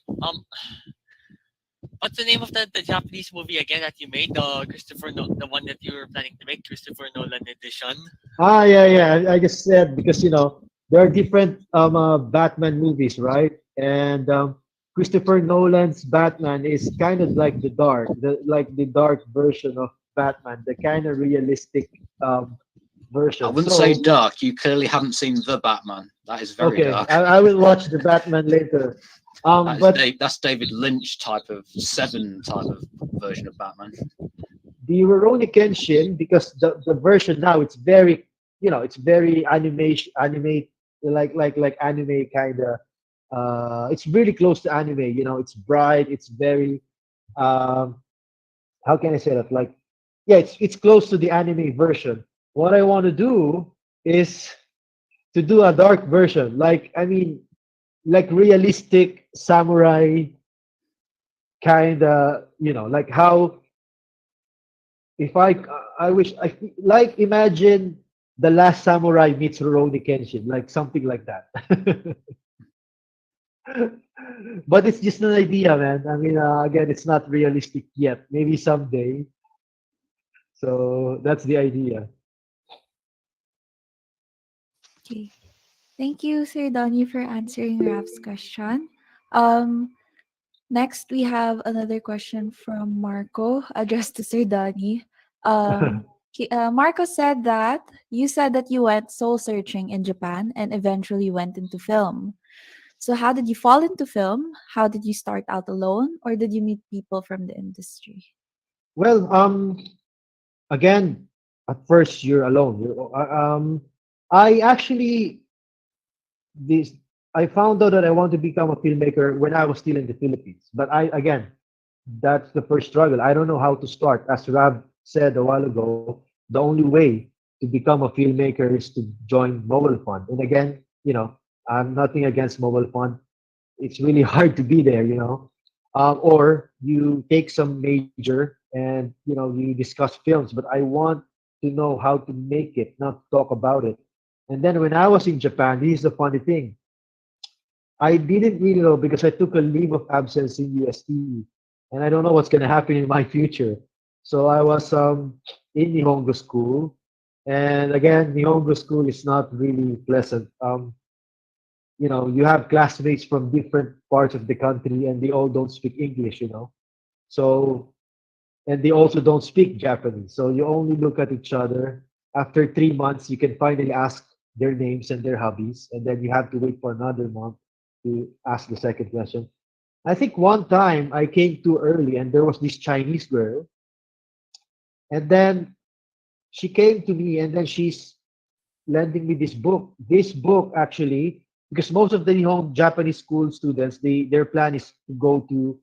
[SPEAKER 8] what's the name of the Japanese movie again that you made? The one that you were planning to make, Christopher Nolan edition.
[SPEAKER 2] Yeah. I just said because there are different Batman movies, right? And Christopher Nolan's Batman is kind of like the dark version of Batman, the kind of realistic version.
[SPEAKER 3] I wouldn't
[SPEAKER 2] So
[SPEAKER 3] say dark. You clearly haven't seen the Batman. That is very
[SPEAKER 2] okay,
[SPEAKER 3] dark.
[SPEAKER 2] I will watch the Batman later.
[SPEAKER 3] That's David Lynch type of Seven type of version of Batman.
[SPEAKER 2] The Rurouni Kenshin, because the version now, it's very it's very animate, like anime kind of, it's really close to anime. It's bright, it's very um how can I say that, like, yeah, it's close to the anime version. What I want to do is to do a dark version, like, I mean, like realistic samurai kind of, like how, if I wish I like, imagine the Last Samurai meets Rurouni Kenshin, like something like that. But it's just an idea, man. I mean, again, it's not realistic yet. Maybe someday. So that's the idea.
[SPEAKER 1] Okay. Thank you, Sir Donnie, for answering Raf's question. Um, Next, we have another question from Marco addressed to Sir Donnie. Marco said that you said that you went soul searching in Japan and eventually went into film. So, how did you fall into film? How did you start out alone, or did you meet people from the industry?
[SPEAKER 2] Well, again, at first you're alone. I actually this I found out that I want to become a filmmaker when I was still in the Philippines. But that's the first struggle. I don't know how to start. As Rav said a while ago, the only way to become a filmmaker is to join Mobile Fund. And again, I'm nothing against Mobile Fund. It's really hard to be there. Or you take some major and you discuss films. But I want to know how to make it, not talk about it. And then when I was in Japan, this is the funny thing. I didn't really know because I took a leave of absence in UST, and I don't know what's going to happen in my future. So I was in Nihongo school, and again, Nihongo school is not really pleasant. You have classmates from different parts of the country, and they all don't speak English. So, and they also don't speak Japanese. So you only look at each other. After 3 months, you can finally ask their names and their hobbies, and then you have to wait for another month to ask the second question. I think one time I came too early, and there was this Chinese girl, and then she came to me, and then she's lending me this book. This book actually, because most of the Nihon Japanese school students, their plan is to go to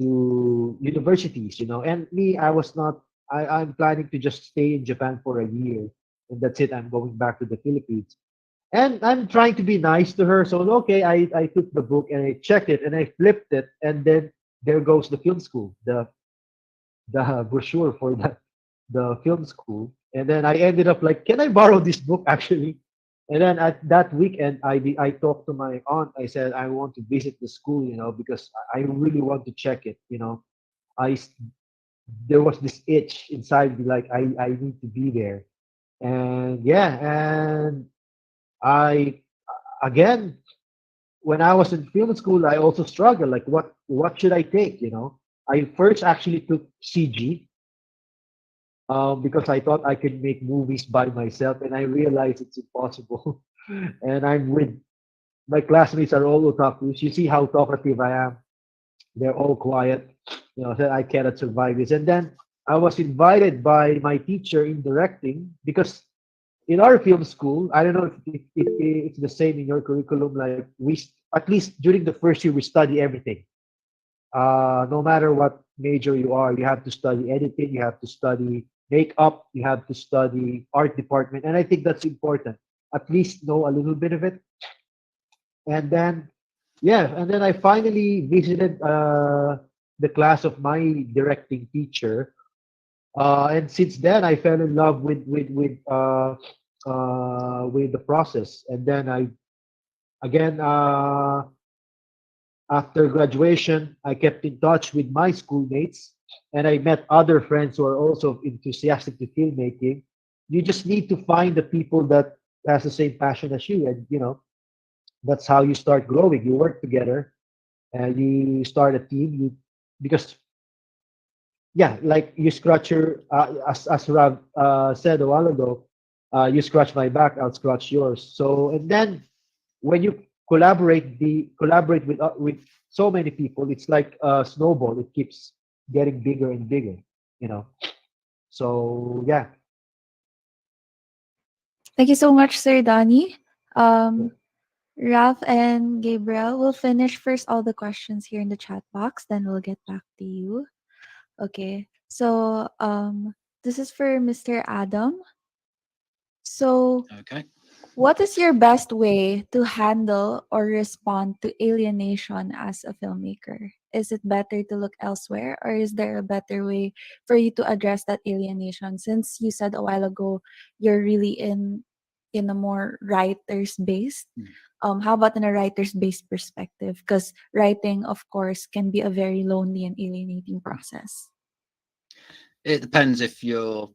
[SPEAKER 2] to universities, you know. And me, I was not. I'm planning to just stay in Japan for a year, and that's it. I'm going back to the Philippines, and I'm trying to be nice to her. So okay, I took the book and I checked it and I flipped it, and then there goes the film school, the brochure for the film school. And then I ended up like, can I borrow this book actually? And then at that weekend, I talked to my aunt. I said I want to visit the school, you know, because I really want to check it. You know, I s- there was this itch inside me, like I need to be there. And yeah, and I again, when I was in film school, I also struggled. Like, what should I take? You know, I first actually took CG, because I thought I could make movies by myself, and I realized it's impossible. And I'm with my classmates are all otakus. You see how talkative I am. They're all quiet. You know, so I cannot survive this. And then I was invited by my teacher in directing because in our film school, I don't know if it's the same in your curriculum. Like at least during the first year, we study everything. No matter what major you are, you have to study editing, you have to study makeup, you have to study art department, and I think that's important. At least know a little bit of it. And then, yeah, and then I finally visited the class of my directing teacher, and since then I fell in love with the process. And then I again. After graduation, I kept in touch with my schoolmates and I met other friends who are also enthusiastic to filmmaking. You just need to find the people that has the same passion as you, and you know that's how you start growing. You work together and you start a team. You because yeah, like you scratch your as Rav said a while ago, you scratch my back, I'll scratch yours. So and then when you collaborate with so many people, it's like a snowball. It keeps getting bigger and bigger, you know. So yeah.
[SPEAKER 1] Thank you so much, Sir Donnie. Um, Ralph and Gabriel will finish first all the questions here in the chat box, then we'll get back to you. Okay. So this is for Mr. Adam. So
[SPEAKER 3] Okay.
[SPEAKER 1] what is your best way to handle or respond to alienation as a filmmaker? Is it better to look elsewhere, or is there a better way for you to address that alienation? Since you said a while ago you're really in a more writers based.
[SPEAKER 3] Mm.
[SPEAKER 1] How about in a writers based perspective? Because writing, of course, can be a very lonely and alienating process.
[SPEAKER 3] It depends if you're.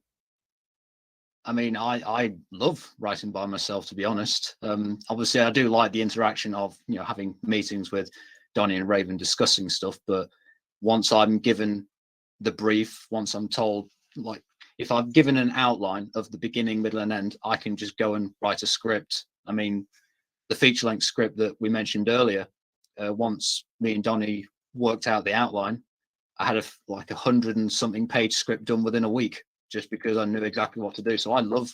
[SPEAKER 3] I mean, I love writing by myself, to be honest. Obviously, I do like the interaction of having meetings with Donnie and Raven discussing stuff. But once I'm given the brief, once I'm told, like, if I've given an outline of the beginning, middle, and end, I can just go and write a script. I mean, the feature-length script that we mentioned earlier, once me and Donnie worked out the outline, I had like 100 and something page script done within a week, just because I knew exactly what to do. So I love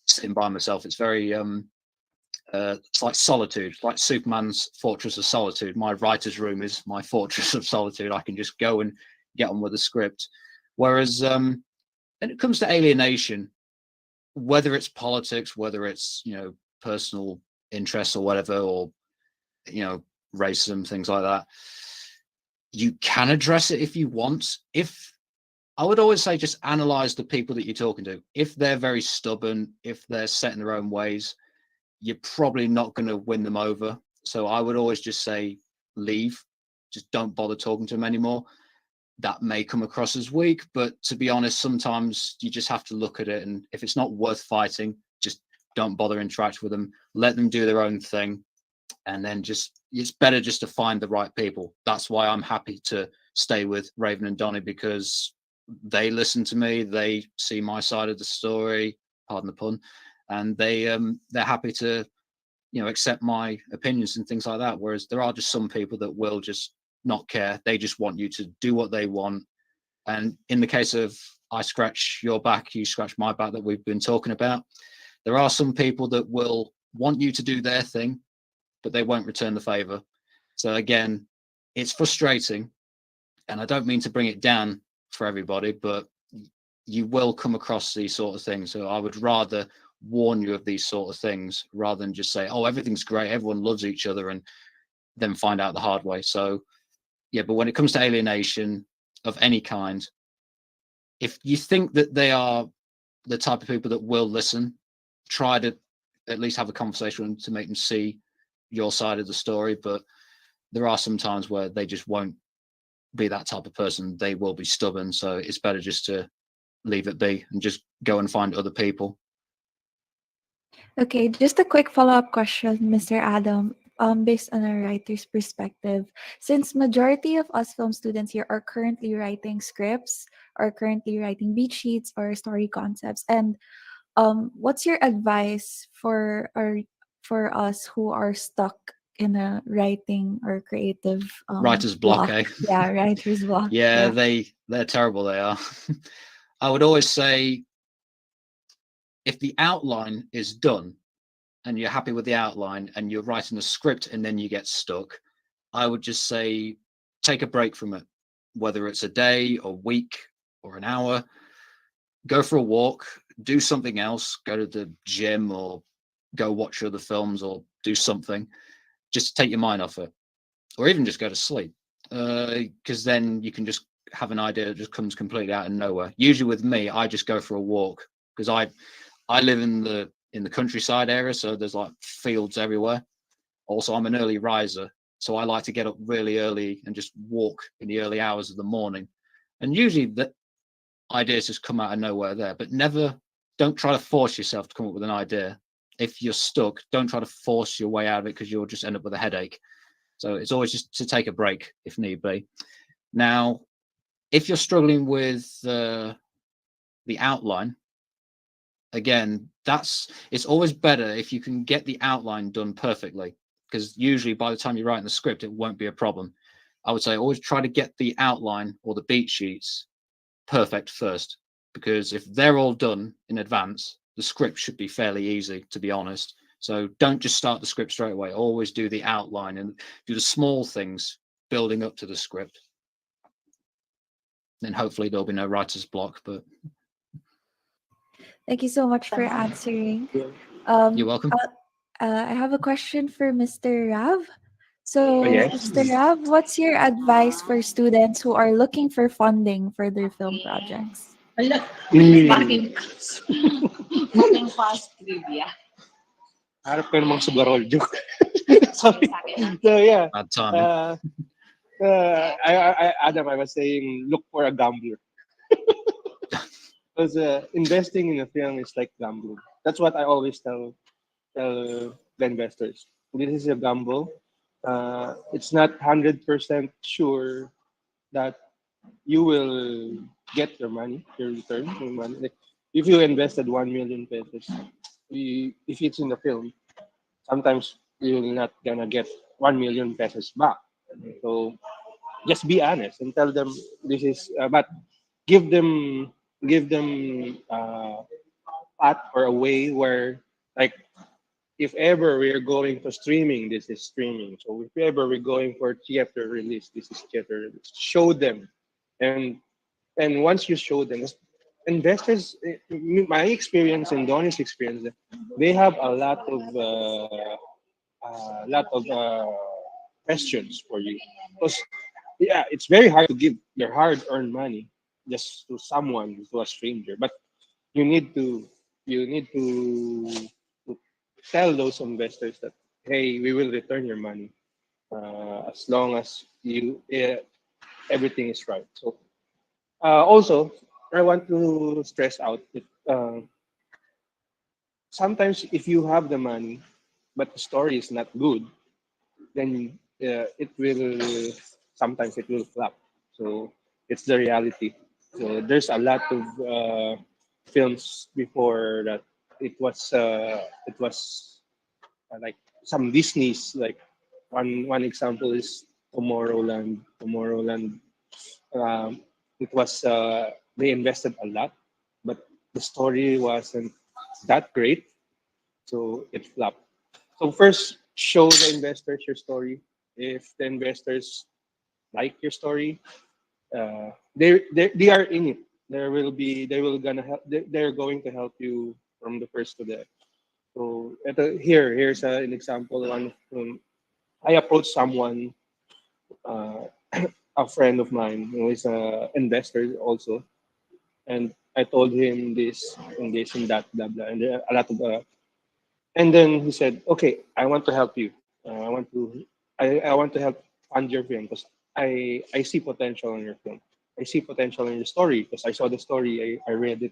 [SPEAKER 3] sitting by myself. It's very it's like solitude, like Superman's fortress of solitude. My writer's room is my fortress of solitude. I can just go and get on with the script. Whereas when it comes to alienation, whether it's politics, whether it's personal interests or whatever, or racism, things like that, you can address it if you want. If I would always say, just analyze the people that you're talking to. If they're very stubborn, if they're set in their own ways, you're probably not going to win them over. So I would always just say, leave. Just don't bother talking to them anymore. That may come across as weak, but to be honest, sometimes you just have to look at it. And if it's not worth fighting, just don't bother interacting with them. Let them do their own thing. And then it's better just to find the right people. That's why I'm happy to stay with Raven and Donnie, because they listen to me, they see my side of the story, pardon the pun, and they're happy to accept my opinions and things like that. Whereas there are just some people that will just not care. They just want you to do what they want. And in the case of I scratch your back, you scratch my back, that we've been talking about, there are some people that will want you to do their thing, but they won't return the favor. So again, it's frustrating, and I don't mean to bring it down for everybody, but you will come across these sort of things. So I would rather warn you of these sort of things rather than just say, oh, everything's great, everyone loves each other, and then find out the hard way. So yeah, but when it comes to alienation of any kind, if you think that they are the type of people that will listen, try to at least have a conversation with them to make them see your side of the story. But there are some times where they just won't be that type of person. They will be stubborn. So it's better just to leave it be and just go and find other people.
[SPEAKER 1] Okay, just a quick follow-up question, Mr. Adam. Based on a writer's perspective, since majority of us film students here are currently writing scripts or currently writing beat sheets or story concepts, and what's your advice for us who are stuck in a writing or creative
[SPEAKER 3] Writer's block,
[SPEAKER 1] block?
[SPEAKER 3] eh?
[SPEAKER 1] Yeah, writer's block.
[SPEAKER 3] Yeah,
[SPEAKER 1] Yeah.
[SPEAKER 3] they're terrible. They are. I would always say, if the outline is done and you're happy with the outline and you're writing a script and then you get stuck, I would just say take a break from it, whether it's a day, a week, or an hour. Go for a walk, do something else, go to the gym or go watch other films or do something. Just take your mind off it, or even just go to sleep, because then you can just have an idea that just comes completely out of nowhere. Usually with me, I just go for a walk because I live in the countryside area, so there's like fields everywhere. Also, I'm an early riser, so I like to get up really early and just walk in the early hours of the morning. And usually the ideas just come out of nowhere there, but don't try to force yourself to come up with an idea. If you're stuck, don't try to force your way out of it because you'll just end up with a headache. So it's always just to take a break if need be. Now, if you're struggling with the outline, again, it's always better if you can get the outline done perfectly, because usually by the time you're writing the script, it won't be a problem. I would say always try to get the outline or the beat sheets perfect first, because if they're all done in advance, the script should be fairly easy, to be honest. So don't just start the script straight away. Always do the outline and do the small things building up to the script. Then hopefully there'll be no writer's block. But
[SPEAKER 1] Thank you so much for answering.
[SPEAKER 3] you're welcome.
[SPEAKER 1] I have a question for Mr. Rav.
[SPEAKER 4] Oh,
[SPEAKER 1] So,
[SPEAKER 4] yes.
[SPEAKER 1] Mr. Rav, what's your advice for students who are looking for funding for their film projects?
[SPEAKER 4] Mm.
[SPEAKER 9] Fucking fast trivia.
[SPEAKER 4] Harap ka namang sugarol joke. Sorry. So yeah.
[SPEAKER 3] Bad timing.
[SPEAKER 4] Adam, I was saying, look for a gambler. Because investing in a film is like gambling. That's what I always tell the investors. This is a gamble. It's not 100% sure that you will get your money, your return, your money. Like, if you invested 1 million pesos, if it's in the film, sometimes you're not gonna get 1 million pesos back. So just be honest and tell them this is, but give them path or a way where, like, if ever we're going to streaming, this is streaming. So if ever we're going for theater release, this is theater release. Show them, and once you show them, investors, my experience and Donnie's experience, they have a lot of questions for you. Because yeah, it's very hard to give your hard-earned money just to someone, to a stranger. But you need to to tell those investors that, hey, we will return your money as long as everything is right. So also, I want to stress out that sometimes if you have the money but the story is not good, then it will, sometimes it will flop. So it's the reality. So there's a lot of films before that it was like some Disney's, like one example is Tomorrowland. Um, it was they invested a lot, but the story wasn't that great, so it flopped. So first, show the investors your story. If the investors like your story, they are in it. They're going to help you from the first to the end. So here's an example. I approached someone, uh, a friend of mine who is a investor also, and I told him this and this and that, blah blah, and a lot of and then he said, "Okay, I want to help you. I want to help fund your film because I see potential in your film. I see potential in your story because I saw the story. I read it,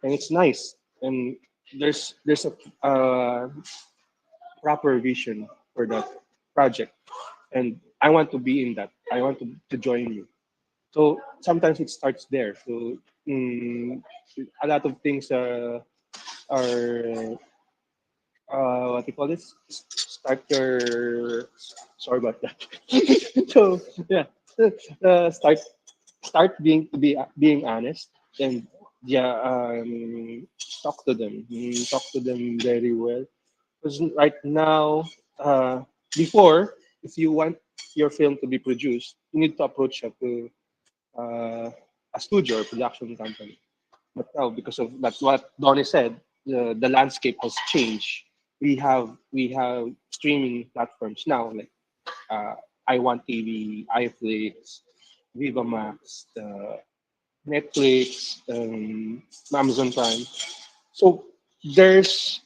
[SPEAKER 4] and it's nice. And there's a proper vision for that project, and I want to be in that. I want to join you. So sometimes it starts there. So mm, a lot of things are what do you call this? Start your sorry about that. So yeah, start being honest and yeah, talk to them. Talk to them very well. Because right now, before, if you want your film to be produced, you need to approach uh, a studio or production company. But now, because of that's what Donnie said, the landscape has changed. We have streaming platforms now, like uh, iWant TV, iFlix, Viva Max, Netflix, Amazon Prime. So there's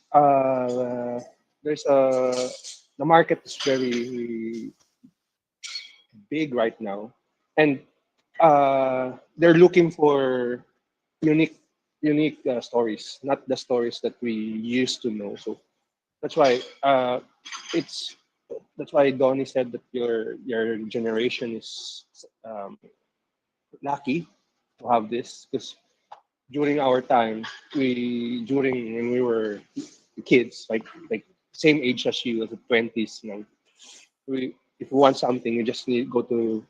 [SPEAKER 4] there's the market is very big right now, and they're looking for unique stories, not the stories that we used to know. So that's why it's that's why Donnie said that your generation is lucky to have this because during our time, during when we were kids, like same age as you, as the 20s, if you want something, you just need go to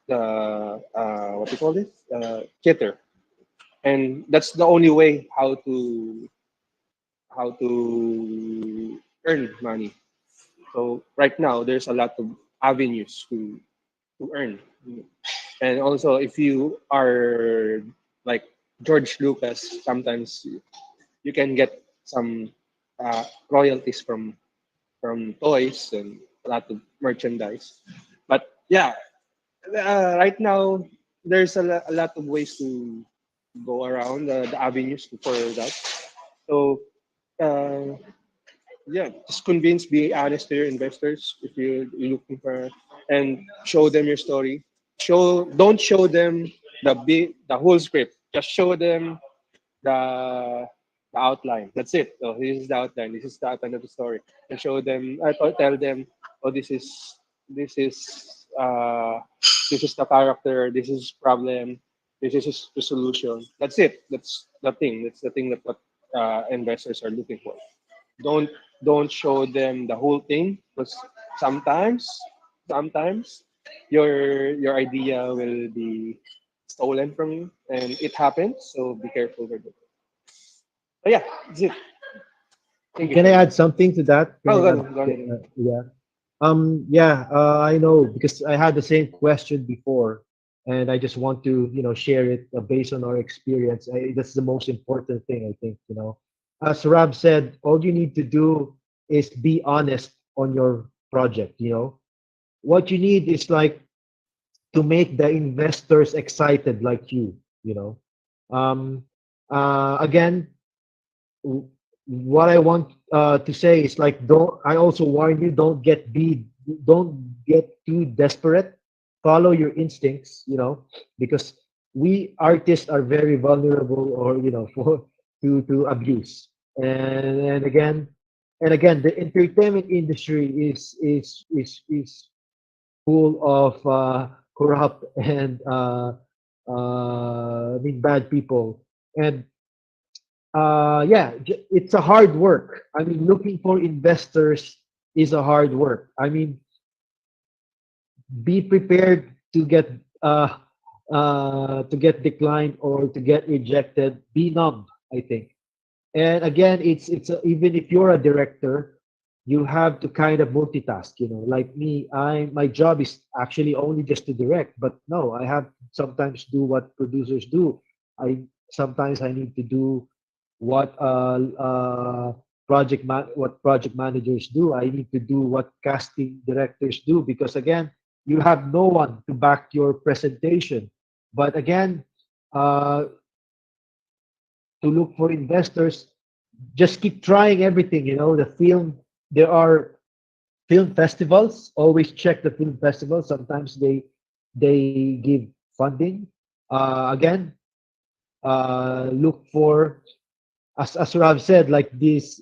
[SPEAKER 4] the what do you call this theater, and that's the only way how to earn money. So right now, there's a lot of avenues to earn, and also if you are like George Lucas, sometimes you can get some royalties from toys and a lot of merchandise. But yeah, right now there's a lot of ways to go around the avenues for that. So uh, yeah, just convince, be honest to your investors if you're looking for, and show them your story. Don't show them the whole script. Just show them the the outline. That's it. So this is the outline. This is the outline of the story. And show them. Tell them, oh, this is the character. This is problem. This is the solution. That's it. That's the thing. That's the thing that what investors are looking for. Don't don't show them the whole thing because sometimes sometimes your idea will be stolen from you and it happens, so be careful with it. But yeah, that's it. Thank you
[SPEAKER 2] Can I
[SPEAKER 4] so much.
[SPEAKER 2] add something to that? Can
[SPEAKER 4] Oh,
[SPEAKER 2] I
[SPEAKER 4] go
[SPEAKER 2] add?
[SPEAKER 4] on, go on, go on.
[SPEAKER 2] Yeah. Yeah. I know because I had the same question before, and I just want to, share it based on our experience. That's the most important thing, I think. As Rab said, all you need to do is be honest on your project. What you need is like to make the investors excited, like you. You know. Again, what I want to say is like don't I also warn you don't get too desperate. Follow your instincts, because we artists are very vulnerable or for to abuse. And again the entertainment industry is full of corrupt and bad people. And yeah, it's a hard work. I mean, looking for investors is a hard work. I mean, be prepared uh, to get declined or to get rejected. Be numb, I think. And again, even if you're a director, you have to kind of multitask. Like me, my job is actually only just to direct, but no, I have sometimes do what producers do. I Sometimes I need to do what what project managers do. I need to do what casting directors do, because again, you have no one to back your presentation. But again, uh, to look for investors, just keep trying everything. There are film festivals. Always check the film festivals. Sometimes they give funding. Again, look for, as Rav said, like these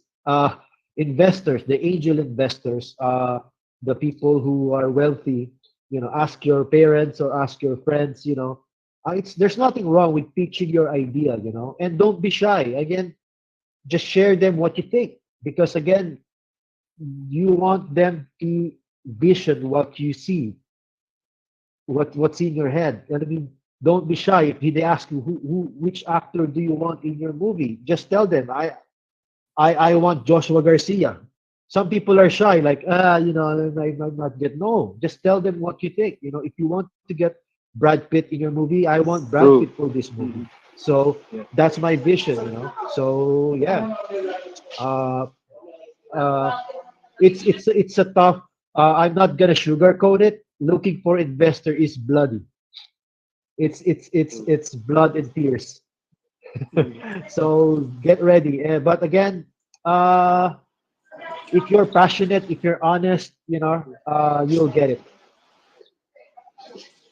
[SPEAKER 2] investors, the angel investors, the people who are wealthy. Ask your parents or ask your friends. There's nothing wrong with pitching your idea. And don't be shy. Again, just share them what you think, because again, you want them to vision what you see, what's in your head. And I mean, don't be shy. If they ask you which actor do you want in your movie, just tell them I want Joshua Garcia. Some people are shy, like I might not get. No, just tell them what you think. If you want to get Brad Pitt in your movie, I want Brad
[SPEAKER 4] True.
[SPEAKER 2] Pitt for this movie. So
[SPEAKER 4] Yeah.
[SPEAKER 2] that's my vision. So yeah, uh, uh, it's a tough. I'm not gonna sugarcoat it. Looking for investor is bloody. It's blood and tears. So get ready. But again, uh, if you're passionate, if you're honest, you'll get it.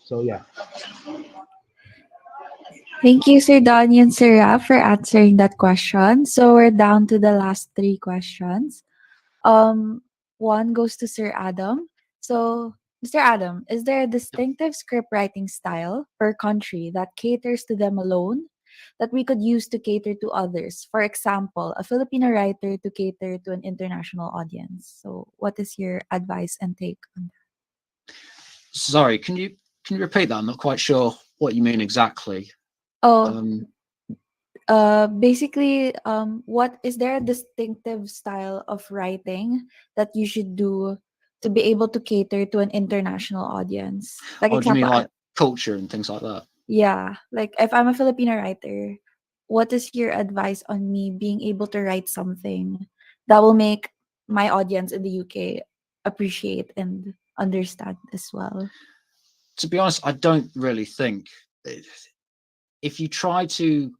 [SPEAKER 2] So yeah.
[SPEAKER 1] Thank you, Sir Donnie and Sir Raf, for answering that question. So we're down to the last three questions. Um, One goes to Sir Adam. So, Mr. Adam, is there a distinctive script writing style per country that caters to them alone that we could use to cater to others? For example, a Filipino writer to cater to an international audience. So, what is your advice and take on that?
[SPEAKER 3] Sorry, can you repeat that? I'm not quite sure what you mean exactly.
[SPEAKER 1] Oh,
[SPEAKER 3] Um,
[SPEAKER 1] basically, what is there a distinctive style of writing that you should do to be able to cater to an international audience? Like
[SPEAKER 3] do you mean
[SPEAKER 1] example,
[SPEAKER 3] like culture and things like that?
[SPEAKER 1] yeah, like if I'm a Filipino writer, what is your advice on me being able to write something that will make my audience in the UK appreciate and understand as well?
[SPEAKER 3] To be honest, I don't really think if you try to,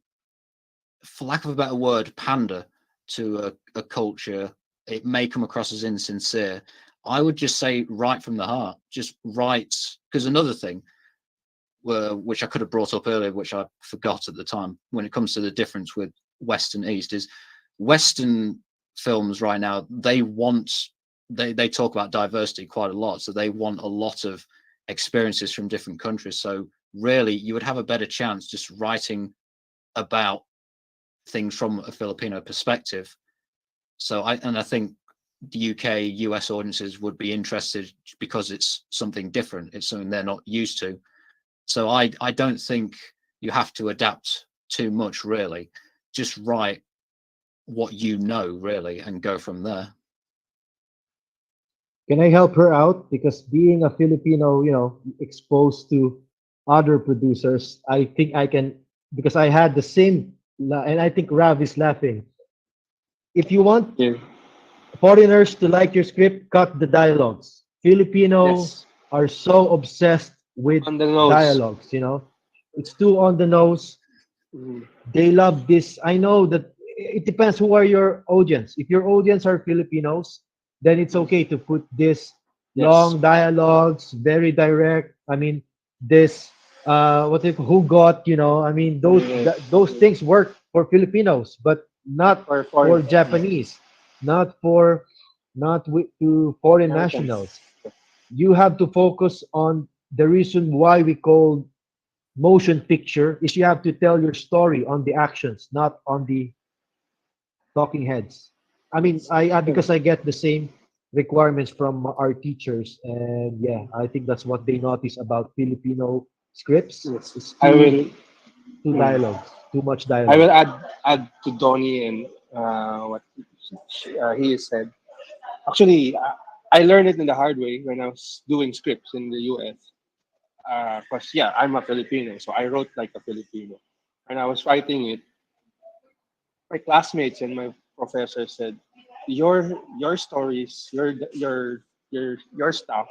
[SPEAKER 3] for lack of a better word, pander to a culture, it may come across as insincere. I would just say write from the heart. Just write, because another thing, which I could have brought up earlier, which I forgot at the time, when it comes to the difference with West and East, is Western films right now, they talk about diversity quite a lot, so they want a lot of experiences from different countries. So really, you would have a better chance just writing about things from a Filipino perspective. So I think the UK, US audiences would be interested because it's something different. It's something they're not used to. So I don't think you have to adapt too much, really. Just write what you know, really, and go from there.
[SPEAKER 2] Can I help her out? Because being a Filipino, exposed to other producers, I think I can, because I had the same, and I think Rav is laughing. If you want
[SPEAKER 4] Yeah.
[SPEAKER 2] foreigners to like your script, cut the dialogues. Filipino
[SPEAKER 4] Yes.
[SPEAKER 2] are so obsessed with
[SPEAKER 4] On the nose.
[SPEAKER 2] dialogues. It's too on the nose.
[SPEAKER 4] Mm.
[SPEAKER 2] They love this. I know that it depends who are your audience. If your audience are Filipinos, then it's okay to put this
[SPEAKER 4] Yes.
[SPEAKER 2] long dialogues, very direct. I mean, this what if who got, I mean,
[SPEAKER 4] Yeah.
[SPEAKER 2] those things work for Filipinos, but not
[SPEAKER 4] For
[SPEAKER 2] for
[SPEAKER 4] foreign
[SPEAKER 2] Japanese, not for not with, to foreign
[SPEAKER 4] Americans.
[SPEAKER 2] nationals. You have to focus on the reason why we call motion picture is you have to tell your story on the actions, not on the talking heads. I mean, I because I get the same requirements from our teachers, and yeah, I think that's what they notice about Filipino scripts.
[SPEAKER 4] Yes.
[SPEAKER 2] It's
[SPEAKER 4] I will.
[SPEAKER 2] too
[SPEAKER 4] Mm.
[SPEAKER 2] dialogues, too much
[SPEAKER 4] I
[SPEAKER 2] dialogue.
[SPEAKER 4] will add to Donnie and what he said. Actually, I learned it in the hard way when I was doing scripts in the US. Because yeah, I'm a Filipino, so I wrote like a Filipino. When I was writing it, my classmates and my professor said, "Your stories, your stuff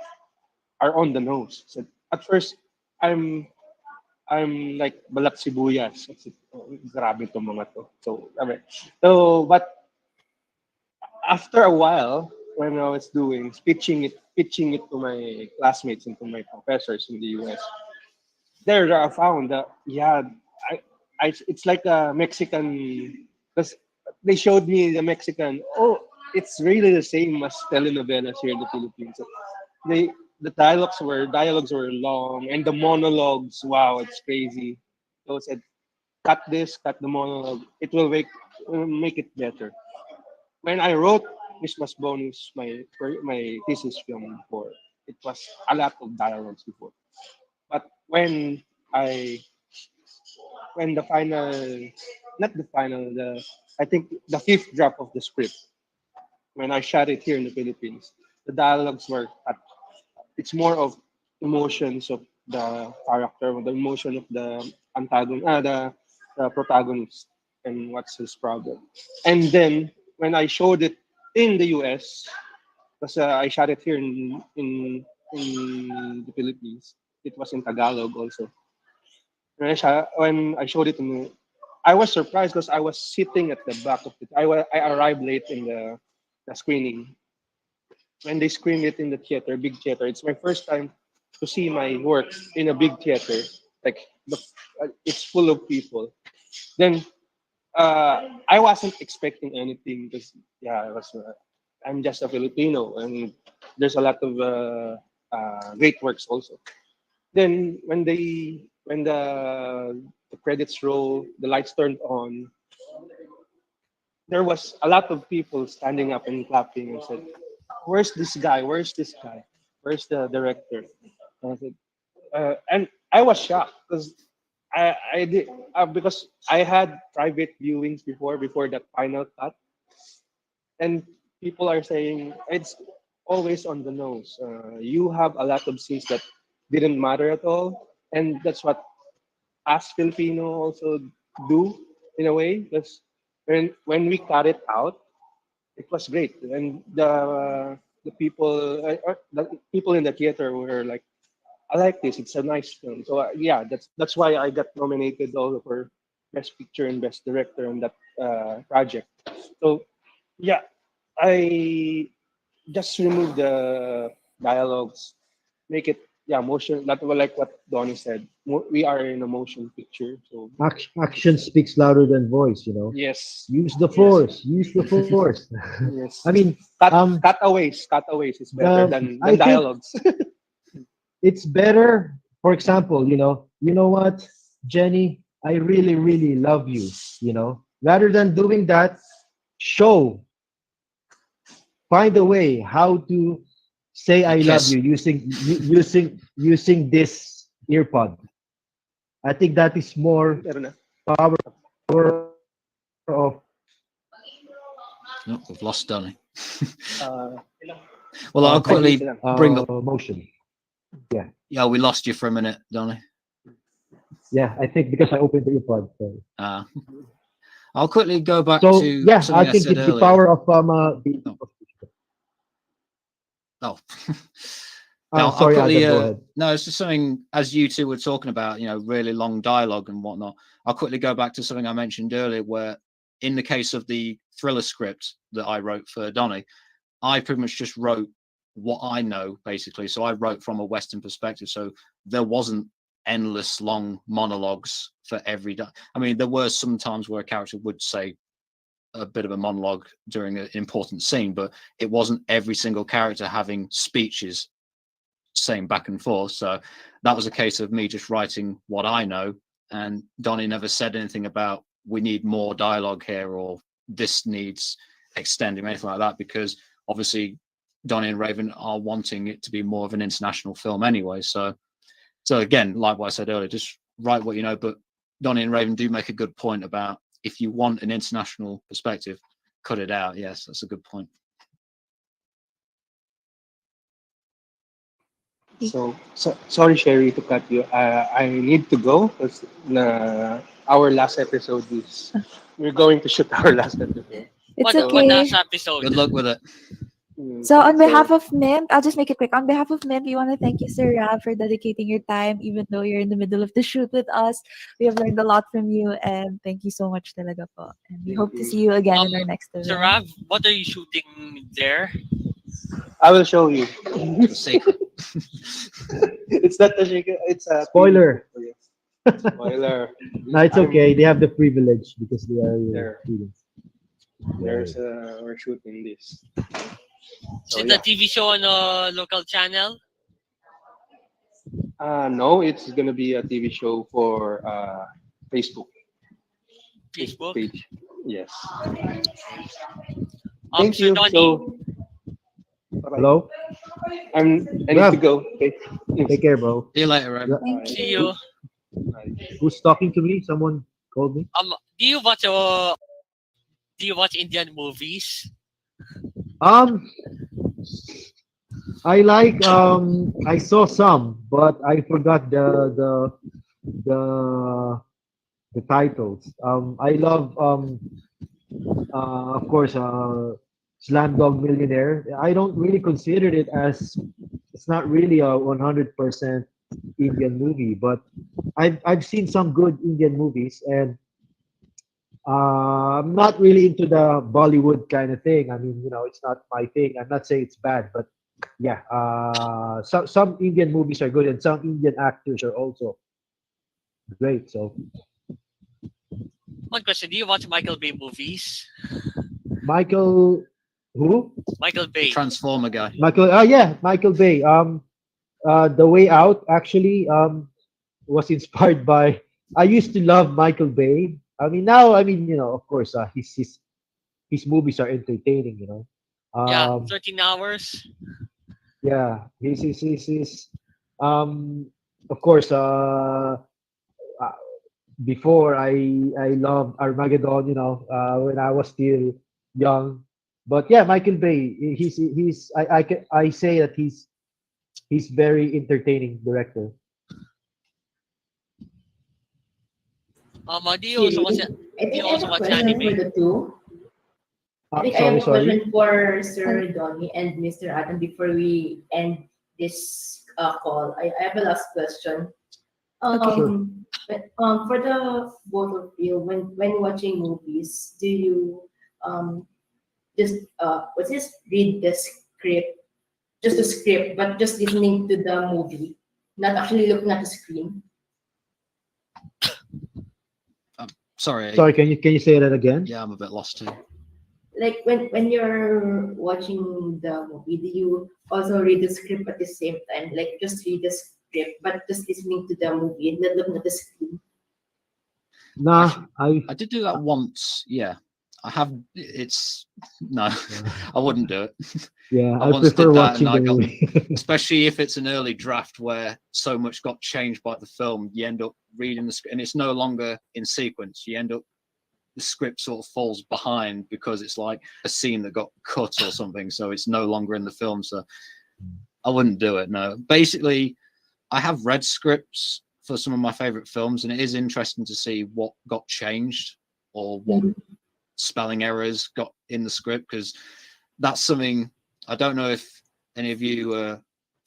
[SPEAKER 4] are on the nose." So at first, I'm I'm like balat sibuyas. Kasi, oh, grabe itong mga to. But after a while, when I was doing pitching it to my classmates and to my professors in the US, there I found that yeah, I, it's like a Mexican because they showed me the Mexican. Oh, it's really the same as telenovelas here in the Philippines. They the dialogues were long and the monologues. Wow, it's crazy. So I said, cut this, cut the monologue. It will make it better. When I wrote Christmas Bonus, my thesis film before, it was a lot of dialogues before. But I when the final, not the final, the I think the fifth draft of the script, when I shot it here in the Philippines, the dialogues were cut. It's more of emotions of the character, the emotion of the the protagonist, and what's his problem. And then when I showed it in the US, because I shot it here in the Philippines, it was in Tagalog also. When I showed it I was surprised because I was sitting at the back of it. I arrived late in the screening when they screened it in the theater, big theater. It's my first time to see my work in a big theater. Like it's full of people. Then I wasn't expecting anything because yeah, I'm just a Filipino and there's a lot of great works also. Then when the credits roll, the lights turned on, there was a lot of people standing up and clapping and said, "Where's this guy? Where's this guy? Where's the director?" And I said, and I was shocked because I did because I had private viewings before that final cut, and people are saying it's always on the nose. You have a lot of scenes that didn't matter at all, and that's what us Filipino also do in a way. Because when we cut it out, it was great, and the people in the theater were like, "I like this. It's a nice film." So yeah, that's why I got nominated also for best picture and best director on that project. So yeah, I just remove the dialogues, make it yeah motion. Not like what Donnie said. We are in a motion picture, so
[SPEAKER 2] Action speaks louder than voice, you know.
[SPEAKER 4] yes,
[SPEAKER 2] Use the
[SPEAKER 4] yes,
[SPEAKER 2] force. Use the force.
[SPEAKER 4] yes.
[SPEAKER 2] I mean,
[SPEAKER 4] Cutaways is better
[SPEAKER 2] I
[SPEAKER 4] than
[SPEAKER 2] think
[SPEAKER 4] dialogues.
[SPEAKER 2] it's better. For example, you know what, Jenny, I really, really love you. You know, rather than doing that, show, find a way how to say
[SPEAKER 3] A
[SPEAKER 2] I love you
[SPEAKER 3] kiss.
[SPEAKER 2] using this earpod. I think that is more
[SPEAKER 4] Meron na.
[SPEAKER 2] power of
[SPEAKER 3] Oh, we've lost Donny.
[SPEAKER 4] Uh,
[SPEAKER 3] Well, I'll
[SPEAKER 4] 5 minutes
[SPEAKER 3] quickly
[SPEAKER 4] lang.
[SPEAKER 3] bring up.
[SPEAKER 2] motion. Yeah,
[SPEAKER 3] Yeah, we lost you for a minute, Donny.
[SPEAKER 2] yeah. I think because I opened the earpod. So,
[SPEAKER 3] Uh, I'll quickly go back
[SPEAKER 2] so
[SPEAKER 3] to
[SPEAKER 2] yeah, I
[SPEAKER 3] something I
[SPEAKER 2] think
[SPEAKER 3] said
[SPEAKER 2] the
[SPEAKER 3] earlier.
[SPEAKER 2] power of
[SPEAKER 3] Oh, oh.
[SPEAKER 2] oh,
[SPEAKER 3] I'll
[SPEAKER 2] sorry,
[SPEAKER 3] quickly.
[SPEAKER 2] Adam, go ahead.
[SPEAKER 3] No, it's just something as you two were talking about. Really long dialogue and whatnot. I'll quickly go back to something I mentioned earlier, where in the case of the thriller script that I wrote for Donny, I pretty much just wrote what I know, basically. So I wrote from a Western perspective. So there wasn't endless long monologues for every. I mean, there were some times where a character would say a bit of a monologue during an important scene, but it wasn't every single character having speeches saying back and forth. So that was a case of me just writing what I know. And Donnie never said anything about we need more dialogue here or this needs extending or anything like that, because obviously Donnie and Raven are wanting it to be more of an international film anyway. So again, like what I said earlier, just write what you know. But Donnie and Raven do make a good point about if you want an international perspective, cut it out. Yes, that's a good point.
[SPEAKER 4] So sorry, Sherry, to cut you. I need to go because our last episode is we're going to shoot our last episode.
[SPEAKER 1] It's
[SPEAKER 8] What last
[SPEAKER 1] okay.
[SPEAKER 8] episode?
[SPEAKER 3] Good luck with it.
[SPEAKER 1] So on
[SPEAKER 4] So
[SPEAKER 1] behalf of Mint, I'll just make it quick. On behalf of Mint, we want to thank you, Sir Rab, for dedicating your time, even though you're in the middle of the shoot with us. We have learned a lot from you, and thank you so much talaga po. And we
[SPEAKER 4] thank
[SPEAKER 1] hope to
[SPEAKER 4] you.
[SPEAKER 1] see you again in our next
[SPEAKER 8] So
[SPEAKER 1] event.
[SPEAKER 8] Rav, what are you shooting there?
[SPEAKER 4] I will show you.
[SPEAKER 3] It's a secret.
[SPEAKER 4] It's not a shaker. It's a
[SPEAKER 2] Spoiler.
[SPEAKER 4] spoiler.
[SPEAKER 2] No, it's
[SPEAKER 4] I'm
[SPEAKER 2] okay. They have the privilege because they are
[SPEAKER 4] there.
[SPEAKER 2] students.
[SPEAKER 4] We're shooting this.
[SPEAKER 8] Is
[SPEAKER 4] So
[SPEAKER 8] it
[SPEAKER 4] yeah.
[SPEAKER 8] a TV show on a local channel?
[SPEAKER 4] No, it's gonna be a TV show for Facebook
[SPEAKER 8] Facebook?
[SPEAKER 4] page. Yes. Thank
[SPEAKER 8] Sir
[SPEAKER 4] you.
[SPEAKER 8] Donnie,
[SPEAKER 4] So bye-bye.
[SPEAKER 2] Hello?
[SPEAKER 4] I need to
[SPEAKER 2] Rob,
[SPEAKER 4] go. Okay.
[SPEAKER 2] take care, bro.
[SPEAKER 3] See you later, Ram.
[SPEAKER 1] Thank
[SPEAKER 8] see
[SPEAKER 1] you.
[SPEAKER 8] you.
[SPEAKER 2] Who's talking to me? Someone called me?
[SPEAKER 8] Do you watch Indian movies?
[SPEAKER 2] Um, I saw some, but I forgot the the titles. I love of course Slam Dog Millionaire. I don't really consider it as it's not really a 100% Indian movie, but I've seen some good Indian movies, and I'm not really into the Bollywood kind of thing. I mean, it's not my thing. I'm not saying it's bad, but yeah, some Indian movies are good, and some Indian actors are also great. So
[SPEAKER 8] One question, do you watch Michael Bay movies?
[SPEAKER 2] Michael, who?
[SPEAKER 8] Michael
[SPEAKER 3] The
[SPEAKER 8] Bay.
[SPEAKER 3] Transformer guy.
[SPEAKER 2] Michael. Oh yeah, Michael Bay. The Way Out actually was inspired by. I used to love Michael Bay. I mean, now, I mean, of course, his movies are entertaining.
[SPEAKER 8] Yeah,
[SPEAKER 2] Um,
[SPEAKER 8] 13 hours.
[SPEAKER 2] yeah, he's um, of course, uh, before I loved Armageddon. When I was still young. But yeah, Michael Bay. He's I say that he's very entertaining director.
[SPEAKER 8] Do you also watch
[SPEAKER 7] Siri, I
[SPEAKER 8] do you
[SPEAKER 7] think I have
[SPEAKER 8] also
[SPEAKER 7] a
[SPEAKER 8] watch
[SPEAKER 7] question for
[SPEAKER 8] anime?
[SPEAKER 7] the two. I think I have
[SPEAKER 2] Sorry,
[SPEAKER 7] a
[SPEAKER 2] sorry.
[SPEAKER 7] question for Sir Donnie and Mr. Adam before we end this call. I have a last question.
[SPEAKER 1] Okay.
[SPEAKER 2] Sure.
[SPEAKER 7] For the both of you, when watching movies, do you just what's this read the script, just the script, but just listening to the movie, not actually looking at the screen?
[SPEAKER 3] Sorry.
[SPEAKER 2] Sorry, can you say that again?
[SPEAKER 3] Yeah, I'm a bit lost too.
[SPEAKER 7] Like when you're watching the movie, do you also read the script at the same time? Like just read the script, but just listening to the movie and not looking at the screen.
[SPEAKER 2] Nah,
[SPEAKER 3] I did do that once. Yeah, I have. It's no, I wouldn't do it.
[SPEAKER 2] yeah,
[SPEAKER 3] I
[SPEAKER 2] I
[SPEAKER 3] once
[SPEAKER 2] prefer
[SPEAKER 3] did that, and
[SPEAKER 2] watching
[SPEAKER 3] I
[SPEAKER 2] the
[SPEAKER 3] got,
[SPEAKER 2] movie.
[SPEAKER 3] especially if it's an early draft where so much got changed by the film. You end up reading the script, and it's no longer in sequence. You end up the script sort of falls behind because it's like a scene that got cut or something, so it's no longer in the film. So I wouldn't do it. No, basically, I have read scripts for some of my favorite films, and it is interesting to see what got changed or what spelling errors got in the script, because that's something I don't know if any of you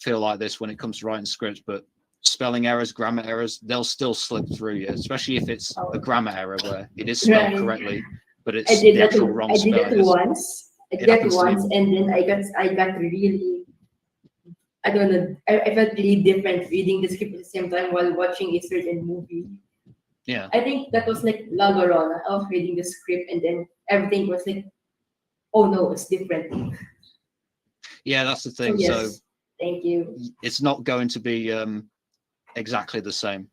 [SPEAKER 3] feel like this when it comes to writing scripts, but spelling errors, grammar errors, they'll still slip through you, especially if it's a grammar error where it is spelled
[SPEAKER 7] Right.
[SPEAKER 3] correctly, but
[SPEAKER 7] I
[SPEAKER 3] it's
[SPEAKER 7] did
[SPEAKER 3] the
[SPEAKER 7] that.
[SPEAKER 3] actual wrong
[SPEAKER 7] I did
[SPEAKER 3] spelling.
[SPEAKER 7] it once. I
[SPEAKER 3] It
[SPEAKER 7] did it
[SPEAKER 3] happens to me.
[SPEAKER 7] once, and then I got really. I don't know. I felt really different reading the script at the same time while watching a certain movie.
[SPEAKER 3] Yeah.
[SPEAKER 7] I think that was like La Llorona. I was reading the script, and then everything was like, oh no, it's different.
[SPEAKER 3] Yeah, that's the
[SPEAKER 7] So
[SPEAKER 3] thing. So
[SPEAKER 7] yes, thank you.
[SPEAKER 3] it's not going to be exactly the same.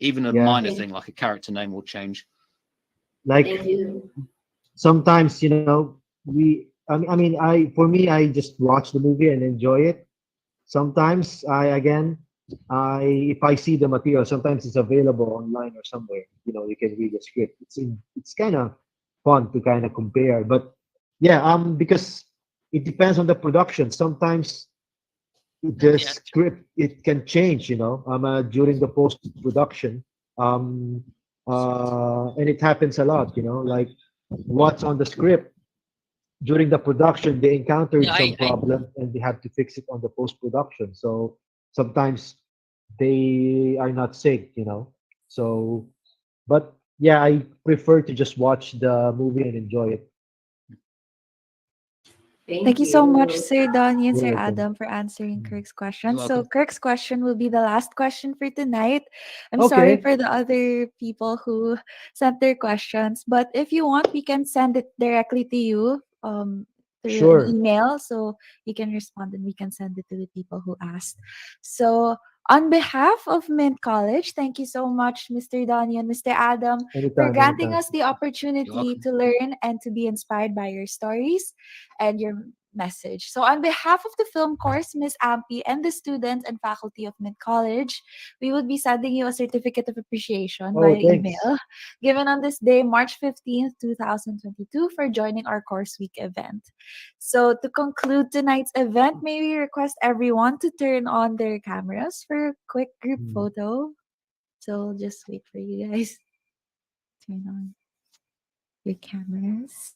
[SPEAKER 3] Even a
[SPEAKER 2] Yeah.
[SPEAKER 3] minor thing like a character name will change.
[SPEAKER 2] Like
[SPEAKER 7] Thank you.
[SPEAKER 2] sometimes, for me, I just watch the movie and enjoy it. Sometimes if I see the material, sometimes it's available online or somewhere. You can read the script. It's kind of fun to kind of compare. But yeah, because it depends on the production. Sometimes the
[SPEAKER 8] Yeah, true.
[SPEAKER 2] script, it can change, during the post production. um and it happens a lot, like what's on the script during the production, they encountered
[SPEAKER 8] Yeah,
[SPEAKER 2] some problem and they have to fix it on the post production. So sometimes they are not synced, so, but yeah, I prefer to just watch the movie and enjoy it.
[SPEAKER 1] Thank
[SPEAKER 7] Thank
[SPEAKER 1] you so much,
[SPEAKER 7] you.
[SPEAKER 1] Sir Donnie and
[SPEAKER 2] You're
[SPEAKER 1] Sir
[SPEAKER 2] welcome.
[SPEAKER 1] Adam, for answering
[SPEAKER 2] Mm.
[SPEAKER 1] Kirk's
[SPEAKER 3] You're
[SPEAKER 1] question. So,
[SPEAKER 3] welcome.
[SPEAKER 1] Kirk's question will be the last question for tonight. I'm sorry
[SPEAKER 2] Okay,
[SPEAKER 1] for the other people who sent their questions, but if you want, we can send it directly to you through an
[SPEAKER 2] sure.
[SPEAKER 1] email. So, you can respond and we can send it to the people who asked. So, on behalf of Mint College, thank you so much, Mr. Donnie and Mr. Adam, for
[SPEAKER 2] Anytime,
[SPEAKER 1] granting
[SPEAKER 2] anytime.
[SPEAKER 1] us the
[SPEAKER 3] You're
[SPEAKER 1] opportunity
[SPEAKER 3] welcome.
[SPEAKER 1] to learn and to be inspired by your stories and your message. So, on behalf of the film course, Miss Ampi, and the students and faculty of Mint College, we would be sending you a certificate of appreciation
[SPEAKER 2] Oh,
[SPEAKER 1] via
[SPEAKER 2] thanks.
[SPEAKER 1] email given on this day, March 15th, 2022, for joining our course week event. So, to conclude tonight's event, may we request everyone to turn on their cameras for a quick group
[SPEAKER 2] Mm.
[SPEAKER 1] photo. So, just wait for you guys. Turn on your cameras.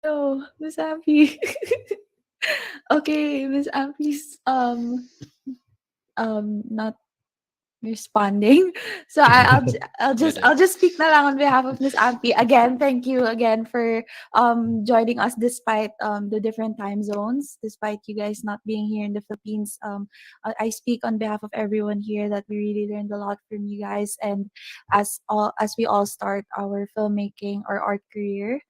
[SPEAKER 1] Oh, Miss Ampi. Okay, Miss Ampi's not responding. So
[SPEAKER 3] Ready.
[SPEAKER 1] I'll just speak na lang on behalf of Miss Ampi. Again, thank you again for joining us despite the different time zones, despite you guys not being here in the Philippines. I speak on behalf of everyone here that we really learned a lot from you guys, and as we all start our filmmaking or art career,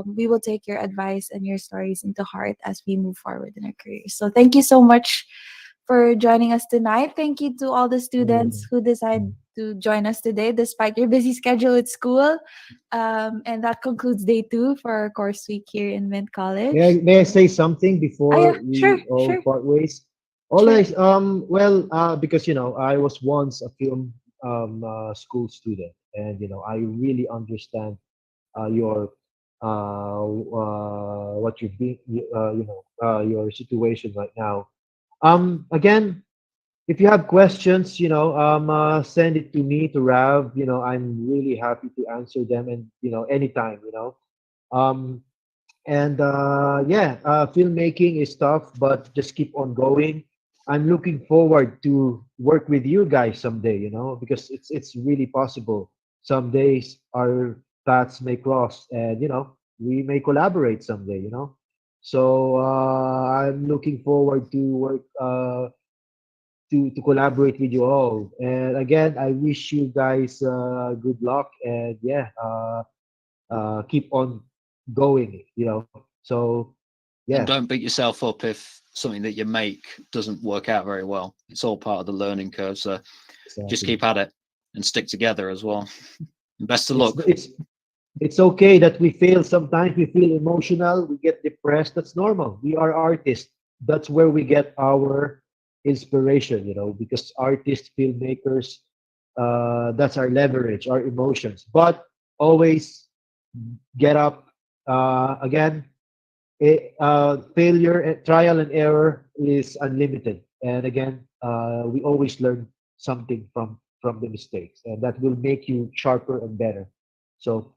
[SPEAKER 1] we will take your advice and your stories into heart as we move forward in our careers. So thank you so much for joining us tonight. Thank you to all the
[SPEAKER 2] You're
[SPEAKER 1] students
[SPEAKER 2] welcome.
[SPEAKER 1] who
[SPEAKER 2] Mm.
[SPEAKER 1] decide to join us today despite your busy schedule at school. And that concludes day 2 for our course week here in Mint College.
[SPEAKER 2] May I say something
[SPEAKER 1] Ah, yeah,
[SPEAKER 2] before
[SPEAKER 1] sure,
[SPEAKER 2] we all
[SPEAKER 1] sure,
[SPEAKER 2] part ways?
[SPEAKER 1] sure.
[SPEAKER 2] Always, well, because I was once a film school student, and I really understand your what you're being, your situation right now. Again, if you have questions, send it to me, to Rav. I'm really happy to answer them, and anytime. Um, and yeah, filmmaking is tough, but just keep on going. I'm looking forward to work with you guys someday, because it's really possible. Some days our paths may cross, and we may collaborate someday. So I'm looking forward to work to collaborate with you all. And again, I wish you guys good luck, and yeah, keep on going. So yeah.
[SPEAKER 3] And don't beat yourself up if something that you make doesn't work out very well. It's all part of the learning curve. So just
[SPEAKER 2] Exactly.
[SPEAKER 3] keep at it and stick together as well. And best of
[SPEAKER 2] It's
[SPEAKER 3] luck.
[SPEAKER 2] it's it's okay that we fail sometimes. We feel emotional. We get depressed. That's normal. We are artists. That's where we get our inspiration. Because artists, filmmakers, that's our leverage, our emotions. But always get up. Again, failure, trial and error is unlimited. And again, we always learn something from the mistakes, and that will make you sharper and better. So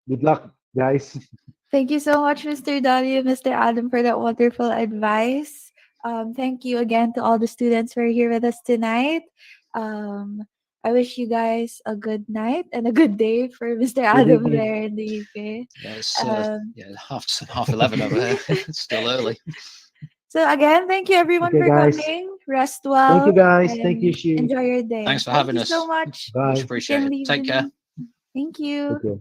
[SPEAKER 2] Good luck, guys.
[SPEAKER 1] Thank you so much, Mr. Donnie and Mr. Adam, for that wonderful advice. Thank you again to all the students who are here with us tonight. Um, I wish you guys a good night and a good day for Mr.
[SPEAKER 2] Good
[SPEAKER 1] Adam
[SPEAKER 2] evening.
[SPEAKER 1] there in the UK.
[SPEAKER 3] Yeah, it's
[SPEAKER 1] Um,
[SPEAKER 3] yeah, half 11 over here. It's still early.
[SPEAKER 1] so again, thank you everyone
[SPEAKER 2] Okay,
[SPEAKER 1] for
[SPEAKER 2] guys.
[SPEAKER 1] coming. Rest
[SPEAKER 2] Thank you,
[SPEAKER 1] well
[SPEAKER 2] guys. Thank you,
[SPEAKER 1] and
[SPEAKER 2] Shi.
[SPEAKER 1] enjoy your day.
[SPEAKER 3] Thanks for
[SPEAKER 1] Thank
[SPEAKER 3] having
[SPEAKER 1] you so
[SPEAKER 3] us.
[SPEAKER 1] much.
[SPEAKER 3] Much
[SPEAKER 2] Bye.
[SPEAKER 1] You
[SPEAKER 3] appreciated.
[SPEAKER 1] can leave
[SPEAKER 3] Take care.
[SPEAKER 1] the- Thank you.
[SPEAKER 2] Take care.